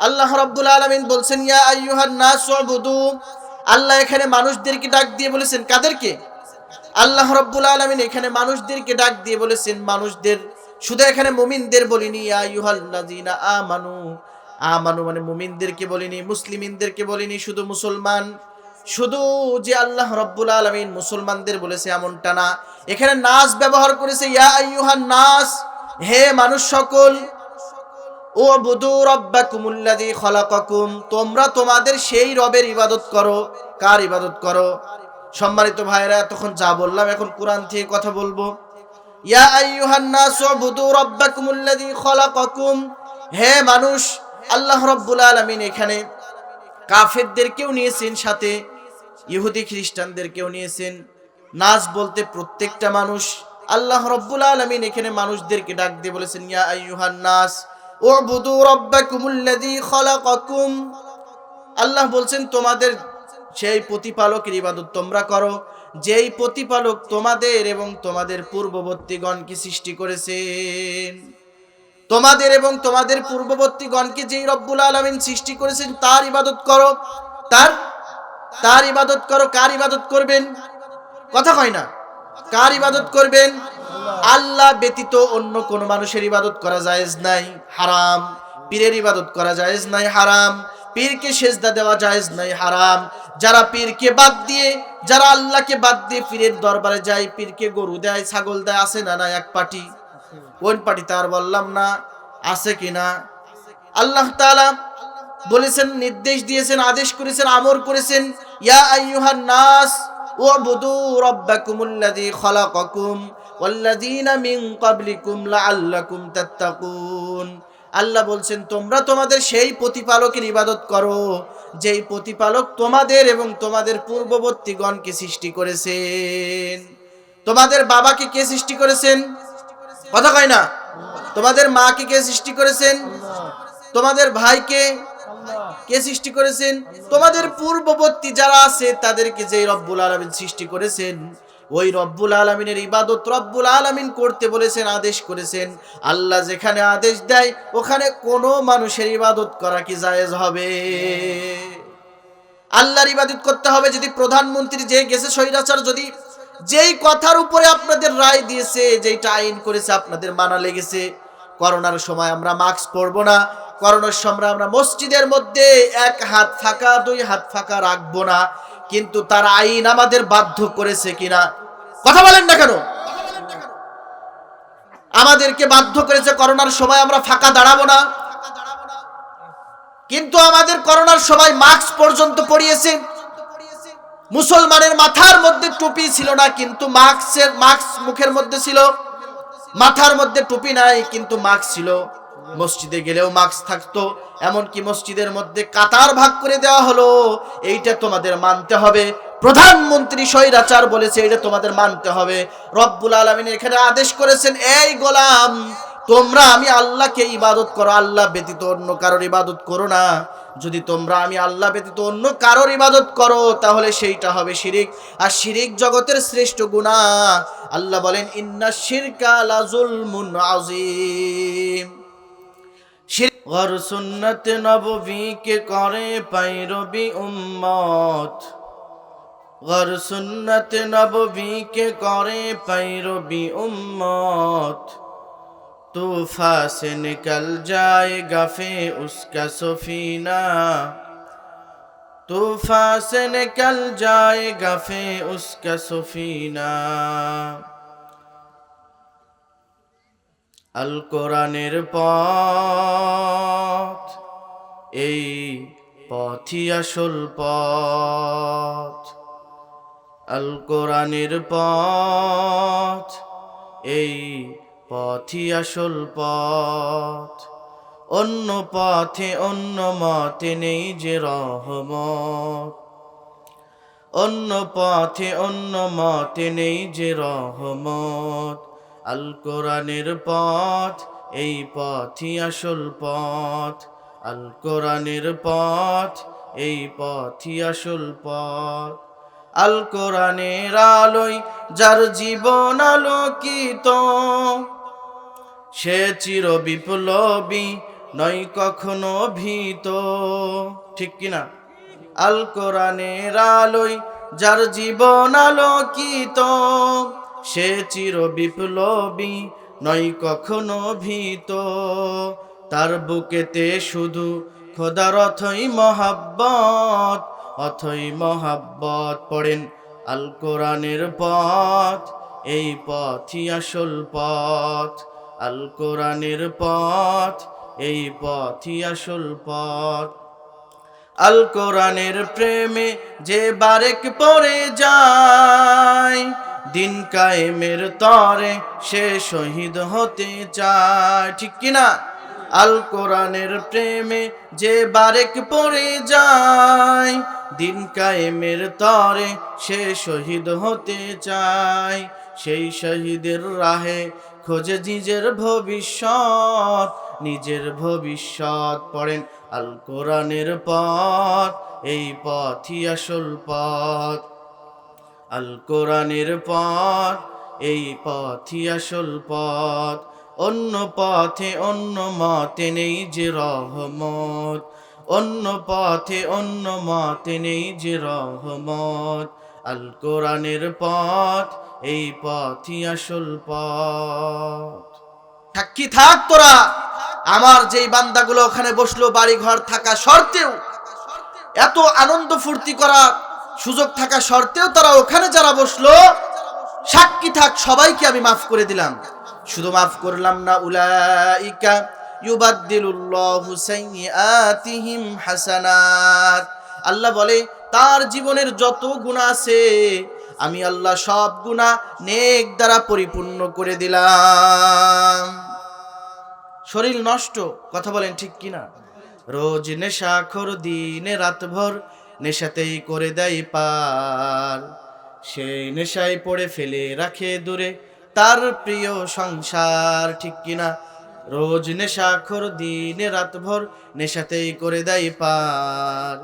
আল্লাহ রাব্বুল আলামিন বলছেন ইয়া আইয়ুহান নাস উবুদু। আল্লাহ এখানে মানুষদেরকে ডাক দিয়ে বলেছেন কাদেরকে? আল্লাহ রাব্বুল আলামিন এখানে মানুষদেরকে ডাক দিয়ে বলেছেন মানুষদের, শুধু এখানে মুমিনদের বলিনি, ইয়া আইয়ুহাল্লাযীনা আমানু। আমানু মানে মুমিনদেরকে বলিনি, মুসলিমিনদেরকে বলিনি, শুধু মুসলমান, শুধু যে আল্লাহ রাব্বুল আলামিন মুসলমানদের বলেছে এমনটা না, এখানে নাস ব্যবহার করেছে, ইয়া আইয়ুহান নাস, হে মানুষ সকল। উবুদু রাব্বাকুমুল্লাযী খালাকাকুম, তোমরা তোমাদের সেই রবের ইবাদত করো। কার ইবাদত করো? সম্মানিত ভাইরা, তখন যা বললাম এখন কোরআন থেকে কথা বলবো। ইয়া আইয়ুহান নাস উবুদু রাব্বাকুমুল্লাযী খালাকাকুম, হে মানুষ, আল্লাহ রাব্বুল আলামিন এখানে কাফেরদেরকেও নিয়েছেন, সাথে ইহুদি খ্রিস্টানদেরকেও নিয়েছেন। নাস বলতে প্রত্যেকটা মানুষ। আল্লাহ রাব্বুল আলামিন এখানে মানুষদেরকে ডাক দিয়ে বলেছেন ইয়া আইয়ুহান নাস উবুদু রাব্বাকুমুল্লাযী খালাকাকুম। আল্লাহ বলছেন তোমাদের সেই প্রতিপালকের ইবাদত তোমরা করো, যেই প্রতিপালক তোমাদের এবং তোমাদের পূর্ববর্তীগণকে সৃষ্টি করেছেন। তোমাদের এবং তোমাদের পূর্ববর্তীগণকে যেই রব্বুল আলামিন সৃষ্টি করেছেন তার ইবাদত করো। তার তার ইবাদত করো। কার ইবাদত করবেন? কথা কয় না। কার ইবাদত করবেন? আল্লাহ ব্যতীত অন্য কোন মানুষের ইবাদত করা জায়েজ নাই, হারাম। পীরের ইবাদত করা জায়েজ নাই, হারাম। পীরকে সেজদা দেওয়া জায়েজ নাই, হারাম। যারা পীরকে বাদ দিয়ে, যারা আল্লাহকে বাদ দিয়ে পীরের দরবারে যায়, পীরকে গরু দেয়, ছাগল দেয়, আছে না? না এক পার্টি। কোন পার্টি তার বললাম না, আছে কিনা? আল্লাহ তাআলা বলেছেন, নির্দেশ দিয়েছেন, আদেশ করেছেন, আমর করেছেন, ইয়া আইয়ুহান নাস উবুদু রাব্বাকুমুল্লাযী খালাকাকুম ওয়াল্লাযীনা মিন ক্বাবলিকুম লাআল্লাকুম তাত্তাকুন। আল্লাহ বলছেন তোমরা তোমাদের সেই প্রতিপালকের ইবাদত করো, যেই প্রতিপালক তোমাদের এবং তোমাদের পূর্ববর্তীগণকে সৃষ্টি করেছেন। তোমাদের বাবাকে কে সৃষ্টি করেছেন? কথা কয় না। তোমাদের মাকে কে সৃষ্টি করেছেন? তোমাদের ভাইকে কে সৃষ্টি করেছেন? তোমাদের পূর্ববর্তী যারা আছে তাদেরকে যেই রব্বুল আলামিন সৃষ্টি করেছেন, ওই রব্বুল আলামিনের ইবাদত রব্বুল আলামিন করতে বলেছেন, আদেশ করেছেন। আল্লাহ যেখানে আদেশ দেয় ওখানে কোনো মানুষের ইবাদত করা কি জায়েজ হবে? আল্লাহর ইবাদত করতে হবে। যদি প্রধানমন্ত্রী যে গেছে স্বৈরাচার, যদি যেই কথার উপরে আপনাদের রায় দিয়েছে, যেইটা আইন করেছে আপনাদের মানা লেগেছে, করোনার সময় আমরা মাস্ক পরবো না, করোনার সময় আমরা মসজিদের মধ্যে এক হাত ফাঁকা দুই হাত ফাঁকা রাখবো না, কিন্তু তার আইন আমাদের বাধ্য করেছে কিনা? কথা বলেন না কেন? আমাদেরকে বাধ্য করেছে করোনার সময় আমরা ফাঁকা দাঁড়াবো না, কিন্তু আমাদের করোনার সময় মাস্ক পর্যন্ত পরিয়েছে। মুসলমানের মাথার মধ্যে টুপি ছিল না, কিন্তু মাস্ক মুখের মধ্যে ছিল। মাথার মধ্যে টুপি নাই কিন্তু মাস্ক ছিল। মসজিদে গেলেও মাস্ক থাকতো, এমনকি মসজিদের মধ্যে কাতার ভাগ করে দেওয়া হলো। এইটা তোমাদের মানতে হবে। প্রধানমন্ত্রী স্বৈরাচার বলেছে, এটা তোমাদের মানতে হবে। রব্বুল আলামিন এখানে আদেশ করেছেন, এই গোলাম তোমরা আমি আল্লাহকে ইবাদত করো, আল্লাহ ব্যতীত অন্য কারোর ইবাদত করো না। যদি তোমরা আমি আল্লাহ ব্যতীত অন্য কারোর ইবাদত করো তাহলে সেইটা হবে শিরিক, আর শিরিক জগতের শ্রেষ্ঠ গুনাহ। আল্লাহ বলেন ইন্নাশ শিরকা লাযুলমুন আযীম। গর সুন্নত নববীকে করে পাইরবি উম্মত, গর সুন্নত নববীকে করে পাইরবি উম্মত, तूफा से निकल जाएगा फे उसका सफीना, तूफा से निकल जाएगा फे उसका सफीना। আল কোরআনের পথ, এই পথই আসল পথ। আল কোরআনের পথ, এই পথই আসল পথ। অন্য পথে অন্য মতে নেই যে রহমত, অন্য পথে অন্য মতে নেই যে রহমত। আল কোরআনের পথ, এই পথই আসল পথ। আল কোরআনের পথ, এই পথই আসল পথ। আল কোরআনের আলোয় যার জীবন আলোকিত, সে চির বিপ্লবী নয় কখনো ভীত। ঠিক কিনা? আল কোরআনের আলোয় যার জীবন আলোকিত, সে চির বিপ্লবী, নয় কখনো ভীত। তার বুকেতে শুধু খোদার অথই মহাব্বত, অথই মহাব্বত। পড়েন আল কোরআনের পথ, এই পথই আসল পথ। আল কোরআনের পথ, এই পথই আসল পথ। আল কোরআনের প্রেমে যে বারেক পড়ে যায়, দিন কায়েমের তরে সে শহীদ হতে চায়। ঠিক কিনা? আল কোরআনের প্রেমে যে বারেক পড়ে যায়, দিন কায়েমের তরে সে শহীদ হতে চায়। সেই শহীদের রাহে খোঁজে নিজের ভবিষ্যৎ, নিজের ভবিষ্যৎ। পড়েন আল কোরআনের পথ, এই পথই আসল পথ। আল কোরআনের পথ, এই পথই আসল পথ। অন্য পথে অন্য মতে নেই যে রহমত, অন্য পথে অন্য মতে নেই যে রহমত। আল কোরআনের পথ, এই পথই আসল পথ। সাক্ষী থাক তোরা, আমার যেই বান্দাগুলো ওখানে বসলো বাড়ি ঘর থাকা সত্ত্বেও, এত আনন্দ ফুর্তি করা সুযোগ থাকা সত্ত্বেও তারা ওখানে যারা বসলো, সাক্ষী থাক সবাইকে আমি মাফ করে দিলাম। শুধু মাফ করলাম না, উলাইকা ইউবাদদিলুল্লাহু সাইয়্যাতিহিম হাসানাত। আল্লাহ বলে তার জীবনের যত গুনাহ আছে আমি আল্লাহ সব গুনাহ নেক দ্বারা পরিপূর্ণ করে দিলাম। শরীর নষ্ট, কথা বলেন ঠিক কিনা? রোজ নেশাখোর, দিনে রাতভর নেশাতেই করে দেয় পার, সেই নেশায় পড়ে ফেলে রাখে দূরে তার প্রিয় সংসার। ঠিক কিনা? রোজ নেশাখোর, দিনে রাতভর নেশাতেই করে দেয় পার,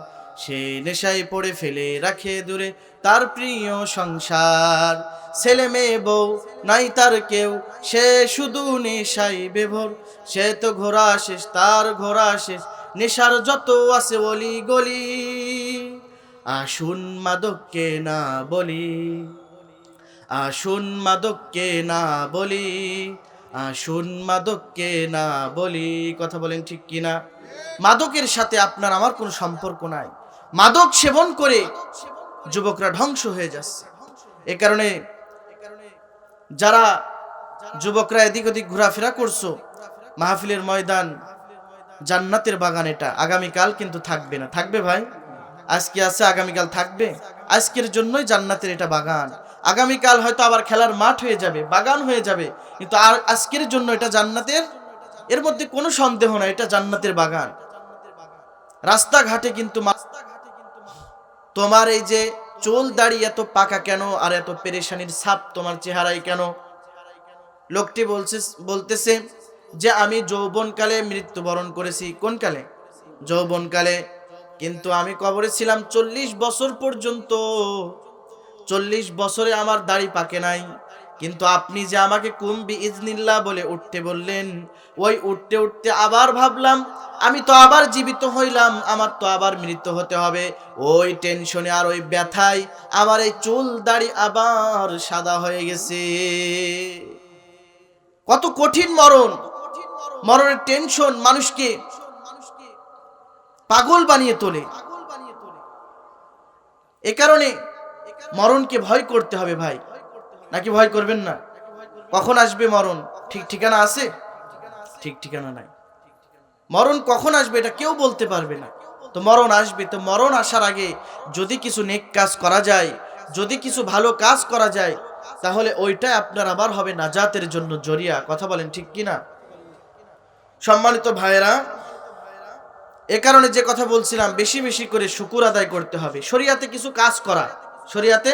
সেই নেশায় পড়ে ফেলে রাখে দূরে তার প্রিয় সংসার। ছেলে মেয়ে বউ নাই তার কেউ, সে শুধু নেশায় বেভোর। সে তো ঘোরা শেষ, তার ঘোরা শেষ, নেশার যত আছে অলি গলি। আসুন মাদককে না বলি, আসুন মাদককে না বলি, আসুন মাদককে না বলি। কথা বলেন ঠিক কিনা? মাদকের সাথে আপনার আমার কোনো সম্পর্ক নাই। মাদক সেবন করে যুবকরা ধ্বংস হয়ে যাচ্ছে। এ কারণে যারা যুবকরা এদিক ওদিক ঘোরাফেরা করছো, মাহফিলের ময়দান জান্নাতের বাগান, এটা আগামীকাল কিন্তু থাকবে না। থাকবে ভাই? আজকে আছে, আগামীকাল থাকবে। আজকের জন্যই জান্নাতের এটা বাগান। আগামীকাল হয়তো আবার খেলার মাঠ হয়ে যাবে, বাগান হয়ে যাবে, কিন্তু আর আজকের জন্য এটা জান্নাতের, এর মধ্যে কোনো সন্দেহ নাই, এটা জান্নাতের বাগান। রাস্তাঘাটে কিন্তু তোমার এই যে চুল দাড়ি এত পাকা কেন, আর এত পেরেশানির ছাপ তোমার চেহারায় কেন? লোকটি বলতেছে যে আমি যৌবনকালে মৃত্যুবরণ করেছি। কোন কালে? যৌবনকালে। কিন্তু আমি কবরে ছিলাম 40 বছর পর্যন্ত। 40 বছরে আমার দাড়ি পাকে নাই। কিন্তু আপনি যে আমাকে কুম্বি ইজনিল্লাহ বলে উঠতে বললেন, ওই উঠতে উঠতে আবার ভাবলাম আমি তো আবার জীবিত হইলাম, আমার তো আবার মৃত্যু হতে হবে। ওই টেনশনে আর ওই ব্যথায় আমার এই চুল দাড়ি আবার সাদা হয়ে গেছে। কত কঠিন মরণ! মরণের টেনশন মানুষকে পাগল বানিয়ে তোলে। এ কারণে মরণকে ভয় করতে হবে ভাই, নাকি ভয় করবেন না? কখন আসবে মরণ ঠিক ঠিকানা আছে? ঠিক ঠিকানা নাই। মরণ কখন আসবে এটা কেউ বলতে পারবে না। তো মরণ আসবে, তো মরণ আসার আগে যদি কিছু নেক কাজ করা যায়, যদি কিছু ভালো কাজ করা যায়, তাহলে ওইটাই আপনার আবার হবে নাজাতের জন্য জরিয়া। কথা বলেন ঠিক কিনা? সম্মানিত ভাইয়েরা, এ কারণে যে কথা বলছিলাম, বেশি বেশি করে শুকর আদায় করতে হবে। শরিয়াতে কিছু কাজ করা, শরিয়াতে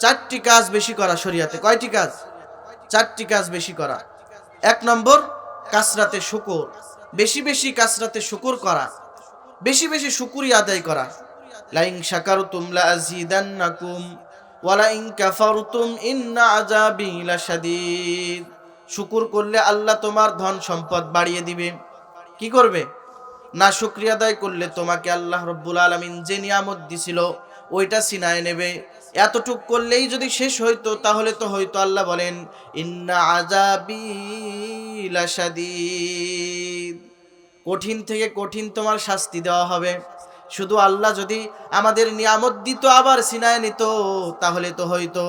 4টি কাজ বেশি করা। শরিয়াতে কয়টি কাজ? 4টি কাজ বেশি করা। 1 নম্বর, কাসরাতে শুকর, বেশি বেশি কাসরাতে শুকর করা, বেশি বেশি শুকরি আদায় করা। লাইন শাকারতুম লাযিদান্নাকুম ওয়া লাইন কাফারতুম ইন্না আযাবি লাশাদীদ। শুকর করলে আল্লাহ তোমার ধন সম্পদ বাড়িয়ে দিবে, কি করবে? না শুকরিয়া আদায় করলে তোমাকে আল্লাহ রব্বুল আলামিন যে নিয়ামত দিছিল ওইটা ছিনায় নেবে। এতটুক করলেই যদি শেষ হইতো তাহলে তো হয়তো আল্লাহ বলেন ইন্না আযাবি লাশাদীদ, কঠিন থেকে কঠিন তোমার শাস্তি দেওয়া হবে। শুধু আল্লাহ যদি আমাদের নিয়ামত দিত আবার ছিনায় নিত তাহলে তো হয়তো,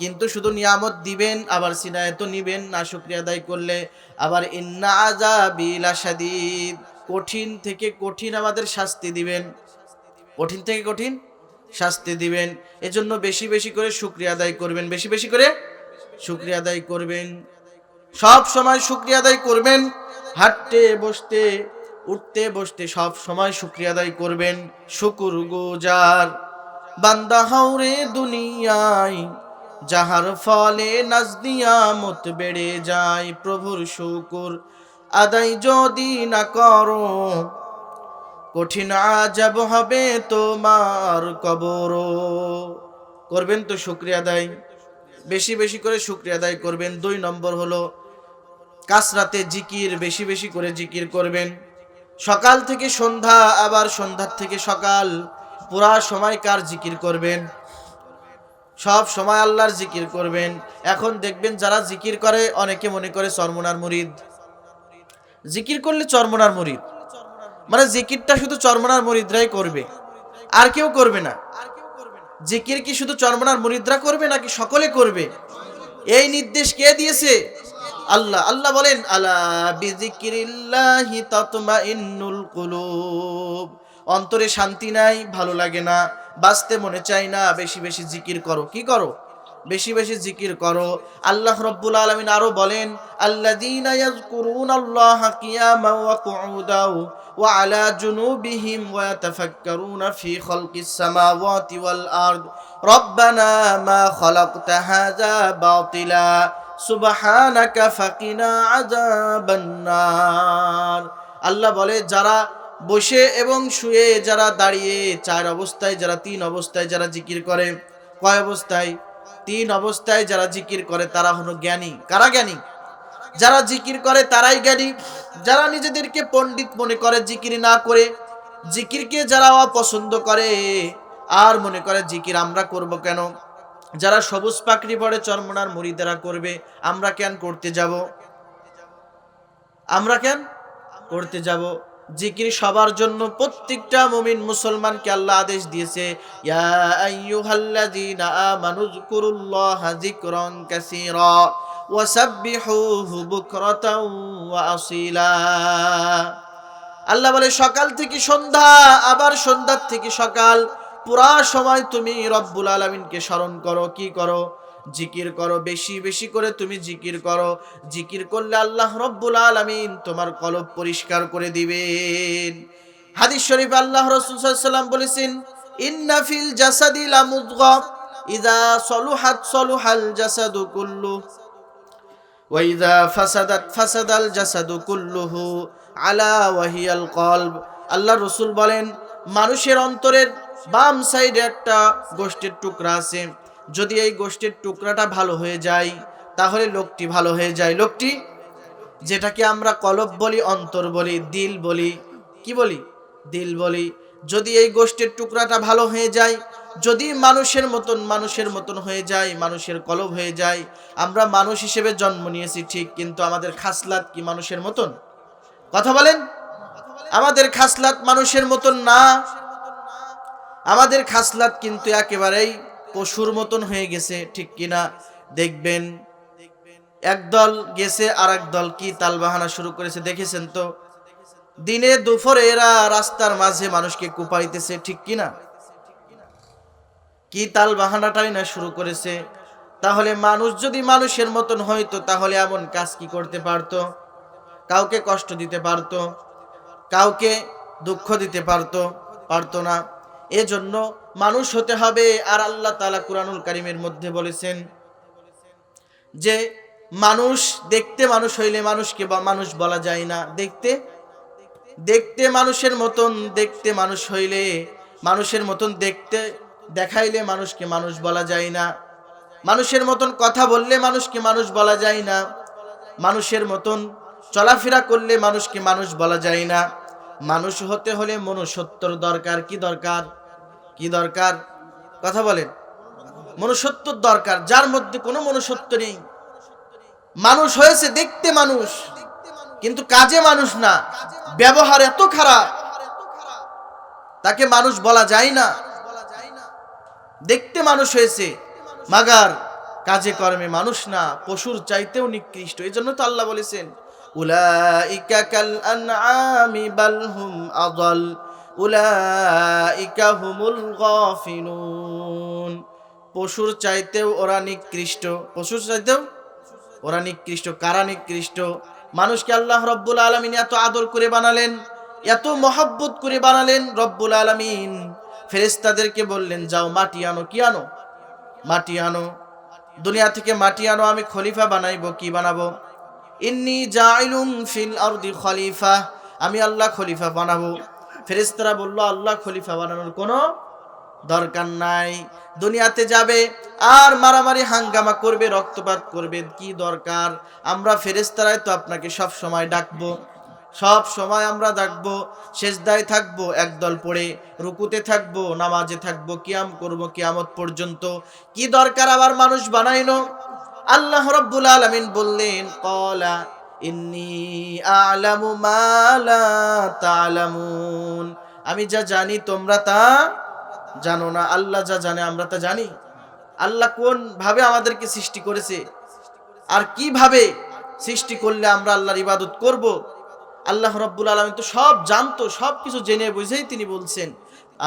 কিন্তু শুধু নিয়ামত দিবেন আবার ছিনায় তো নিবেন না শুকরিয়া আদায় করলে। আবার ইন্না আযাবি লাশাদীদ, কঠিন থেকে কঠিন আমাদের শাস্তি দিবেন, কঠিন থেকে কঠিন শাস্তি দিবেন। এজন্য বেশি বেশি করে শুকরিয়া আদায় করবেন, বেশি বেশি করে শুকরিয়া আদায় করবেন, সব সময় শুকরিয়া আদায় করবেন। হাঁটতে বসতে উঠতে বসতে সব সময় শুকরিয়া আদায় করবেন। শুকুর গুজার বান্দা হাওরে দুনিয়ায়, যাহার ফলে নাজনিয়ামত বেড়ে যায়। প্রভুর শুকুর আদায় যদি না করো, কঠিন আযাব হবে তোমার কবর। করবেন তো শুকরিয়া আদায়, বেশি বেশি করে শুকরিয়া আদায় করবেন। 2 নম্বর হলো কাসরাতে জিকির, বেশি বেশি করে জিকির করবেন। সকাল থেকে সন্ধ্যা আবার সন্ধ্যা থেকে সকাল পুরা সময়কার জিকির করবেন, সব সময় আল্লাহর জিকির করবেন। এখন দেখবেন যারা জিকির করে অনেকে মনে করে চরমোনার মুরিদ, জিকির করলে চরমোনার মুরিদ, মানে জিকিরটা শুধু চরমোনার মুরিদরাই করবে, আর কেউ করবে না। জিকির কি শুধু চরমোনার মুরিদরা করবে নাকি সকলে করবে? এই নির্দেশ কে দিয়েছে? আল্লাহ। আল্লাহ বলেন আলা বিযিকিরিল্লাহি তাতমাইন্নুল কুলুব, অন্তরে শান্তি নাই, ভালো লাগে না, বাঁচতে মনে চায় না, বেশি বেশি জিকির করো। কি করো? বেশি বেশি জিকির করো। আল্লাহ রাব্বুল আলামিন আরো বলেন আল্লাযীনা ইয়াযকুরুনাল্লাহা কিয়ামান ওয়া কুউদাও ওয়া আলা জুনুবিহিম ওয়া ইয়াতাফাক্কারুনা ফি খালকিস সামাওয়াতি ওয়াল আরদ রব্বানা মা খালাকতা হাযা বাতিলা সুবহানাকা ফাকিনা আযাবান নার। আল্লাহ বলে যারা বসে এবং শুয়ে, যারা দাঁড়িয়ে, 4 অবস্থায়, যারা 3 অবস্থায় যারা জিকির করে, কয় অবস্থায়? 3 অবস্থায় যারা জিকির করে তারা হলো জ্ঞানী। কারা জ্ঞানী? যারা জিকির করে তারাই জ্ঞানী। যারা নিজেদেরকে পণ্ডিত মনে করে জিকির না করে, জিকিরকে যারা অপছন্দ করে আর মনে করে জিকির আমরা করব কেন, যারা সবুজ পাকড়ি পরে চরমোনার মুরিদেরা করবে, আমরা কেন করতে যাব? আমরা কেন করতে যাব? জিকির সবার জন্য, প্রত্যেকটা মুমিন মুসলমানকে আল্লাহ আদেশ দিয়েছে ইয়া আইয়ুহাল্লাযীনা আমানু যকুরুল্লাহা যিকরান কাসীরা ওয়া সাব্বিহুহু বুকরাতাও ওয়া আসীলা। আল্লাহ বলে সকাল থেকে সন্ধ্যা আবার সন্ধ্যা থেকে সকাল পুরা সময় তুমি রব্বুল আলামিনকে স্মরণ করো। কি করো? জিকির করো, বেশি বেশি করে তুমি জিকির করো। জিকির করলে আল্লাহ রব্বুল আলামিন তোমার কলব পরিষ্কার করে দিবেন। হাদিস শরীফে আল্লাহ রাসূল সাল্লাল্লাহু আলাইহি ওয়াসাল্লাম বলেছেন ইন্না ফিল জাসাদি লামুদগা ইযা সলুহাত সলুহাল জাসাদু কুল্লু ওয়া ইযা ফাসাদাত ফাসাদাল জাসাদু কুল্লুহু আলা ওয়াহিয়াল কলব। আল্লাহ রাসূল বলেন মানুষের অন্তরের বাম সাইডে একটা গোশতের টুকরা আছে, যদি এই গোশতের টুকরাটা ভালো হয়ে যায় তাহলে লোকটি ভালো হয়ে যায়। লোকটি, যেটাকে আমরা কলব বলি, অন্তর বলি, দিল বলি, কি বলি? দিল বলি। যদি এই গোশতের টুকরাটা ভালো হয়ে যায়, যদি মানুষের মতন হয়ে যায়, মানুষের কলব হয়ে যায়। আমরা মানুষ হিসেবে জন্ম নিয়েছি ঠিক, কিন্তু আমাদের খাসলাত কি মানুষের মতন? কথা বলেন। আমাদের খাসলাত মানুষের মতন না, আমাদের খাসলাত কিন্তু একেবারেই পশুর মতন হয়ে গেছে, ঠিক কিনা? দেখবেন একদল গেছে আর এক দল কি তালবাহানা শুরু করেছে, দেখেছেন তো? দিনে দুপুরে এরা রাস্তার মাঝে মানুষকে কুপাইতেছে, ঠিক কিনা? কি তালবাহানাটাই না শুরু করেছে। তাহলে মানুষ যদি মানুষের মতন হইতো তাহলে এমন কাজ কি করতে পারতো? কাউকে কষ্ট দিতে পারতো? কাউকে দুঃখ দিতে পারতো না। এজন্য মানুষ হতে হবে। আর আল্লাহ তাআলা কুরআনুল কারীমের মধ্যে বলেছেন যে মানুষ দেখতে মানুষ হইলে মানুষকে মানুষ বলা যায় না। দেখতে মানুষের মতন, দেখতে মানুষ হইলে মানুষের মতন দেখতে দেখাইলে মানুষকে মানুষ বলা যায় না। মানুষের মতন কথা বললে মানুষকে মানুষ বলা যায় না। মানুষের মতন চলাফেরা করলে মানুষকে মানুষ বলা যায় না। মানুষ হতে হলে মনুষ্যত্বর দরকার। কি দরকার? কি দরকার? কথা বলেন। মনুষ্যত্বর দরকার। যার মধ্যে কোনো মনুষ্যত্ব নেই, মানুষ হয়েছে দেখতে মানুষ, কিন্তু কাজে মানুষ না, ব্যবহার এত খারাপ, তাকে মানুষ বলা যায় না। দেখতে মানুষ হয়েছে, মাগার কাজে কর্মে মানুষ না, পশুর চাইতেও নিকৃষ্ট। এই জন্য তো আল্লাহ বলেছেন, উলাইকা কাল আনআমি বাল হুম আযাল উলাইকা হুমুল গাফিলুন। পশুর চাইতেও ওরা নিকৃষ্ট। পশুর চাইতেও ওরা নিকৃষ্ট। কারা নিকৃষ্ট? মানুষকে আল্লাহ রব্বুল আলামিন এত আদর করে বানালেন, এত মহব্বত করে বানালেন। রব্বুল আলামিন ফেরেশতাদেরকে বললেন, যাও মাটি আনো। কি আনো? মাটি আনো। দুনিয়া থেকে মাটি আনো, আমি খলিফা বানাইবো। কি বানাবো? ইন্নী জাইলুন ফিল আরদি খলিফা, আমি আল্লাহ খলিফা বানাবো। ফেরেশতারা বলল, আল্লাহ খলিফা বানানোর কোনো দরকার নাই। দুনিয়াতে যাবে আর মারামারি হাঙ্গামা করবে, রক্তপাত করবে, কি দরকার? আমরা ফেরেশতারাই তো আপনাকে সব সময় ডাকবো, সব সময় আমরা ডাকবো। সেজদায় থাকবো একদল পড়ে, রুকুতে থাকবো, নামাজে থাকবো, কিয়াম করব কিয়ামত পর্যন্ত। কি দরকার আবার মানুষ বানাইনো? আল্লাহ রাব্বুল আলামিন বললেন, ক্বালা ইন্নী আ'লামু মা লা তা'লামুন, আমি যা জানি তোমরা তা জানো না। আল্লাহ যা জানে আমরা তা জানি। আল্লাহ কোন ভাবে আমাদেরকে সৃষ্টি করেছে, আর কিভাবে সৃষ্টি করলে আমরা আল্লাহর ইবাদত করব, আল্লাহ রাব্বুল আলামিন তো সব জানতো। সব কিছু জেনে বুঝেই তিনি বলছেন,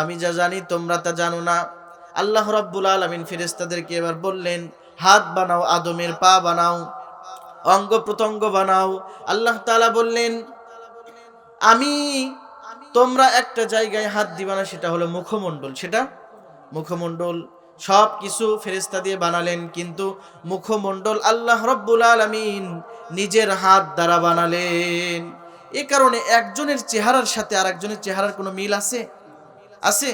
আমি যা জানি তোমরা তা জানো না। আল্লাহ রাব্বুল আলামিন ফেরেশতাদেরকে এবার বললেন, হাত বানাও, আদমের পা বানাও, অঙ্গ প্রত্যঙ্গ বানাও। আল্লাহ তাআলা বললেন, আমি তোমরা একটা জায়গায় হাত দিবা না, সেটা হলো মুখমণ্ডল। সেটা মুখমণ্ডল। সব কিছু ফেরেশতা দিয়ে বানালেন, কিন্তু মুখমণ্ডল আল্লাহ রাব্বুল আলামিন নিজের হাত দ্বারা বানালেন। এ কারণে একজনের চেহারার সাথে আর একজনের চেহারার কোনো মিল আছে? আছে?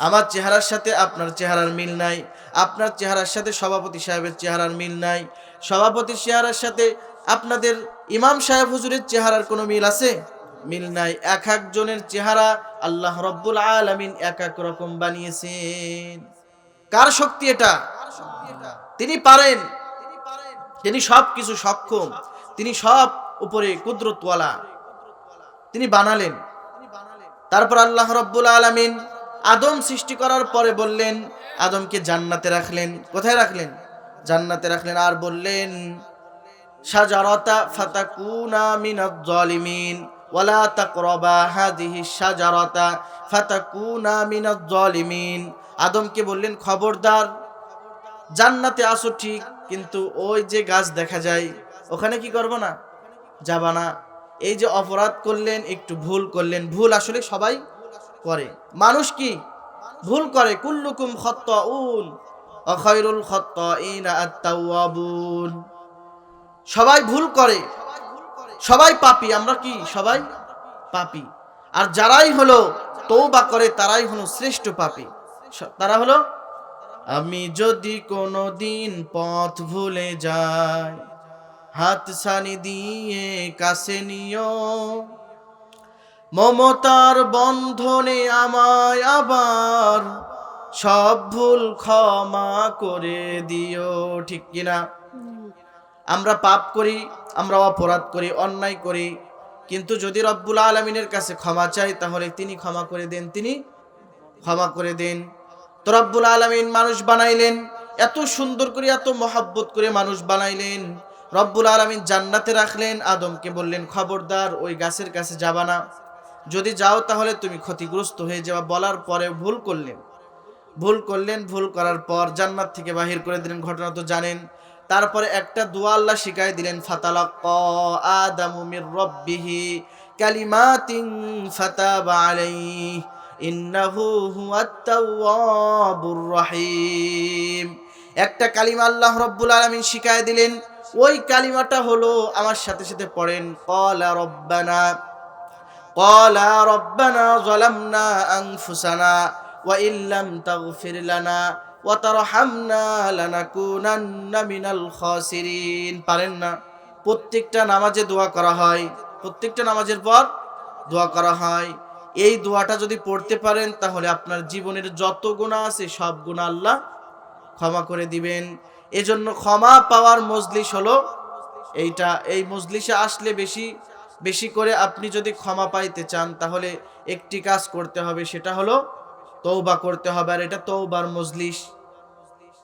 আমার চেহারার সাথে আপনার চেহারার মিল নাই, আপনার চেহারার সাথে সভাপতি সাহেবের চেহারার মিল নাই, সভাপতির চেহারার সাথে আপনাদের ইমাম সাহেব হুজুরের চেহারার কোনো মিল আছে? মিল নাই। এক একজনের চেহারা আল্লাহ রাব্বুল আলামিন এক এক রকম বানিয়েছেন। কার শক্তি এটা? তিনি পারেন, তিনি সব কিছু সক্ষম, তিনি সব উপরে কুদরতওয়ালা, তিনি বানালেন। তারপর আল্লাহ রাব্বুল আলামিন আদম সৃষ্টি করার পরে বললেন, আদমকে জান্নাতে রাখলেন। কোথায় রাখলেন? জান্নাতে রাখলেন। আর বললেন, শাজারাতা ফাতাকুনা মিনাজ জালিমিন ওয়ালা তাকরাবা হাযিহি শাজারাতা ফাতাকুনা মিনাজ জালিমিন। আদমকে বললেন, খবরদার, জান্নাতে আসো ঠিক, কিন্তু ওই যে গাছ দেখা যায় ওখানে কি করব না, যাবা না। এই যে অপরাধ করলেন, একটু ভুল করলেন, ভুল আসলে সবাই করে। মানুষ কি ভুল করে? কুল্লুকুম খাত্তাউন ওয়া খায়রুল খাত্তাইনা আত-তাওয়াবুন। সবাই ভুল করে, সবাই পাপী। আমরা কি সবাই পাপী? আর যারাই হলো তওবা করে তারাই হলো শ্রেষ্ঠ পাপী। তারা হলো, আমি যদি কোনো দিন পথ ভুলে যাই, হাত ছানি দিয়ে কাছে নিও, মমতার বন্ধনে আমায় আবার সব ভুল ক্ষমা করে দিও। ঠিক কিনা? আমরা পাপ করি, আমরা অপরাধ করি, অন্যায় করি, কিন্তু যদি রব্বুল আলামিনের কাছে ক্ষমা চাই, তাহলে তিনি ক্ষমা করে দেন, তিনি ক্ষমা করে দেন। তো রব্বুল আলামিন মানুষ বানাইলেন, এত সুন্দর করে, এত মহব্বত করে মানুষ বানাইলেন। রব্বুল আলামিন জান্নাতে রাখলেন। আদমকে বললেন, খবরদার ওই গাছের কাছে যাবা না, যদি যাও তাহলে তুমি ক্ষতিগ্রস্ত হয়ে যাওয়া। বলার পরে ভুল করলেন, ভুল করার পর জান্নাত থেকে বাহির করে দিলেন। ঘটনা তো জানেন। তারপরে একটা দোয়া আল্লাহ শিখাই দিলেন, ফাতালাক্কা আদামু মির রাব্বিহি কালিমাতিন ফাতাবা আলাইহি ইন্নাহু হুয়াত তাওয়াবুর রহিম। একটা কালিমা আল্লাহ রাব্বুল আলামিন শিখাই দিলেন। ওই কালিমাটা হলো, আমার সাথে সাথে পড়েন, ক্বালা রাব্বানা যালামনা আনফুসানা ওয়া ইল্লাম তাগফির লানা ওয়া তারহামনা লানাকুনান্না মিনাল খাসিরিন। পারেন না? প্রত্যেকটা নামাজে দোয়া করা হয়, প্রত্যেকটা নামাজের পর দোয়া করা হয়। এই দোয়াটা যদি পড়তে পারেন তাহলে আপনার জীবনের যত গুনাহ আছে সব গুনাহ আল্লাহ ক্ষমা করে দিবেন। এজন্য ক্ষমা পাওয়ার মজলিস হলো এইটা। এই মজলিসে আসলে বেশি বেশি করে আপনি যদি ক্ষমা পাইতে চান তাহলে একটি কাজ করতে হবে, সেটা হলো তওবা করতে হবে। আর এটা তওবার মজলিস।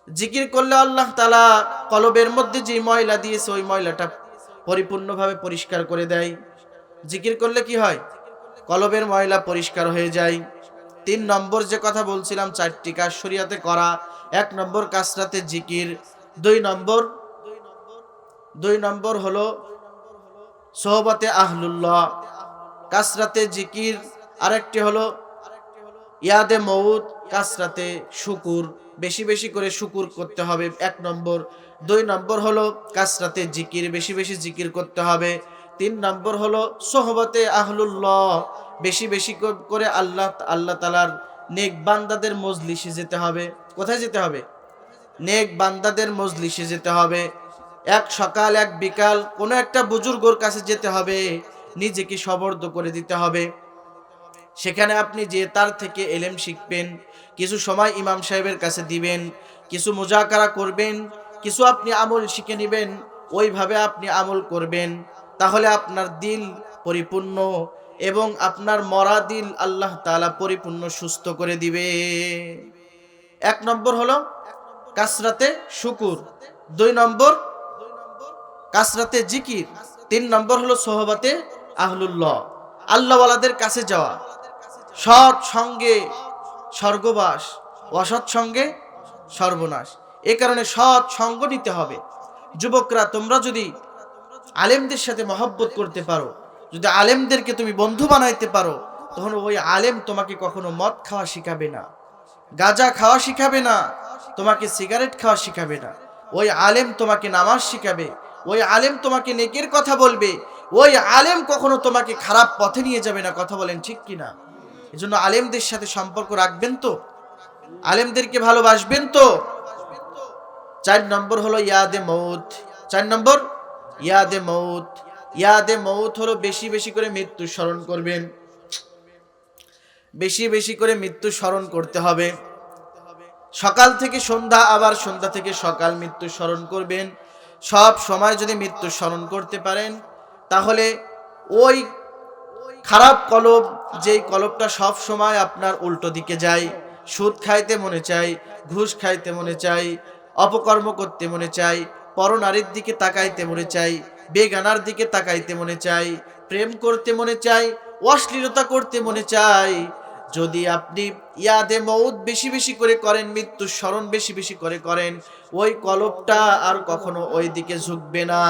জিকির করলে আল্লাহ তাআলা কলবের মধ্যে যে ময়লা দিয়েছে ওই ময়লাটা পরিপূর্ণভাবে পরিষ্কার করে দেয়। জিকির করলে কি হয়? কলবের ময়লা পরিষ্কার হয়ে যায়। 3 নম্বর যে কথা বলছিলাম, 4টি কাজ শরীয়তে করা। 1 নম্বর কাসরাতে জিকির, 2 নম্বর হলো সোহবতে আহলুল্লাহ, কাসরাতে জিকির। আরেকটি হলো ইয়াদে মউত, কাসরাতে শুকুর, বেশি বেশি করে শুকুর করতে হবে 1 নম্বর। 2 নম্বর হলো কাসরাতে জিকির, বেশি বেশি জিকির করতে হবে। 3 নম্বর হলো সোহবতে আহলুল্লাহ, বেশি বেশি করে আল্লাহ তাআলার নেক বান্দাদের মজলিসে যেতে হবে। কোথায় যেতে হবে? নেক বান্দাদের মজলিসে যেতে হবে। এক সকাল এক বিকাল কোনো একটা বুজুর্গর কাছে যেতে হবে, নিজেকে সবর্দ করে দিতে হবে। সেখানে আপনি যে তার থেকে ইলম শিখবেন, কিছু সময় ইমাম সাহেবের কাছে দিবেন, কিছু মুজাকারা করবেন, কিছু আপনি আমল শিখে নেবেন, ওইভাবে আপনি আমল করবেন। তাহলে আপনার দিল পরিপূর্ণ এবং আপনার মরা দিল আল্লাহ তাআলা পরিপূর্ণ সুস্থ করে দিবে। 1 নম্বর হলো কাসরাতে শুকুর, 2 নম্বর কাসরাতে জিকির, 3 নম্বর হলো সোহবতে আহলুল্লাহ, আল্লাহওয়ালাদের কাছে যাওয়া। সৎ সঙ্গে স্বর্গবাস, অসৎ সঙ্গে সর্বনাশ। এ কারণে সৎ সঙ্গ নিতে হবে। যুবকরা, তোমরা যদি আলেমদের সাথে মহব্বত করতে পারো, যদি আলেমদেরকে তুমি বন্ধু বানাইতে পারো, তখন ওই আলেম তোমাকে কখনো মদ খাওয়া শিখাবে না, গাঁজা খাওয়া শিখাবে না, তোমাকে সিগারেট খাওয়া শিখাবে না। ওই আলেম তোমাকে নামাজ শিখাবে, ওই আলেম তোমাকে নেকের কথা বলবে, ওই আলেম কখনো তোমাকে খারাপ পথে নিয়ে যাবে না। কথা বলেন ঠিক কিনা? এজন্য আলেমদের সাথে সম্পর্ক রাখবেন তো, আলেমদেরকে ভালোবাসবেন তো। 4 নম্বর হলো ইয়াদে মউত। 4 নম্বর ইয়াদে মউত। ইয়াদে মউত হলো বেশি বেশি করে মৃত্যু স্মরণ করবেন, বেশি বেশি করে মৃত্যু স্মরণ করতে হবে। সকাল থেকে সন্ধ্যা, আবার সন্ধ্যা থেকে সকাল মৃত্যু স্মরণ করবেন। সব সময় যদি মৃত্যু স্মরণ করতে পারেন তাহলে ওই খারাপ কলব, যেই কলবটা সব সময় আপনার উল্টো দিকে যায়, সুদ খাইতে মনে চায়, ঘুষ খাইতে মনে চায়, অপকর্ম করতে মনে চায়, পরনারীর দিকে তাকাইতে মনে চায়, বেগানার দিকে তাকাইতে মনে চায়, প্রেম করতে মনে চায়, অশ্লীলতা করতে মনে চায়, যদি আপনি ইয়াদে মউত বেশি বেশি করে করেন, মৃত্যু স্মরণ বেশি বেশি করে করেন, ওই কলবটা আর কখনো ওই দিকে ঝুঁকবে না,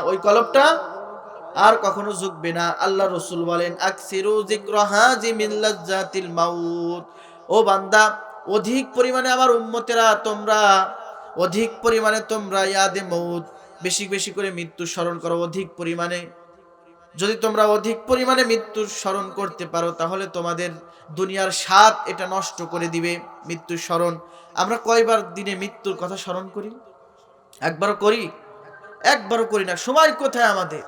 ওই কলবটা আর কখনো ঝুঁকবে না। আল্লাহ রাসূল বলেন, আকসিরু যিকরা হাজি মিন লাজ্জাতিল মাউত। ও বান্দা, অধিক পরিমাণে আমার উম্মতেরা, তোমরা অধিক পরিমাণে তোমরা ইয়াদে মউত বেশি বেশি করে মৃত্যু স্মরণ করো। অধিক পরিমাণে, যদি তোমরা অধিক পরিমাণে মৃত্যুর স্মরণ করতে পারো তাহলে তোমাদের দুনিয়ার স্বাদ এটা নষ্ট করে দিবে মৃত্যুর স্মরণ। আমরা কয়বার দিনে মৃত্যুর কথা স্মরণ করি? একবারও করি? একবারও করি না। সময় কোথায় আমাদের?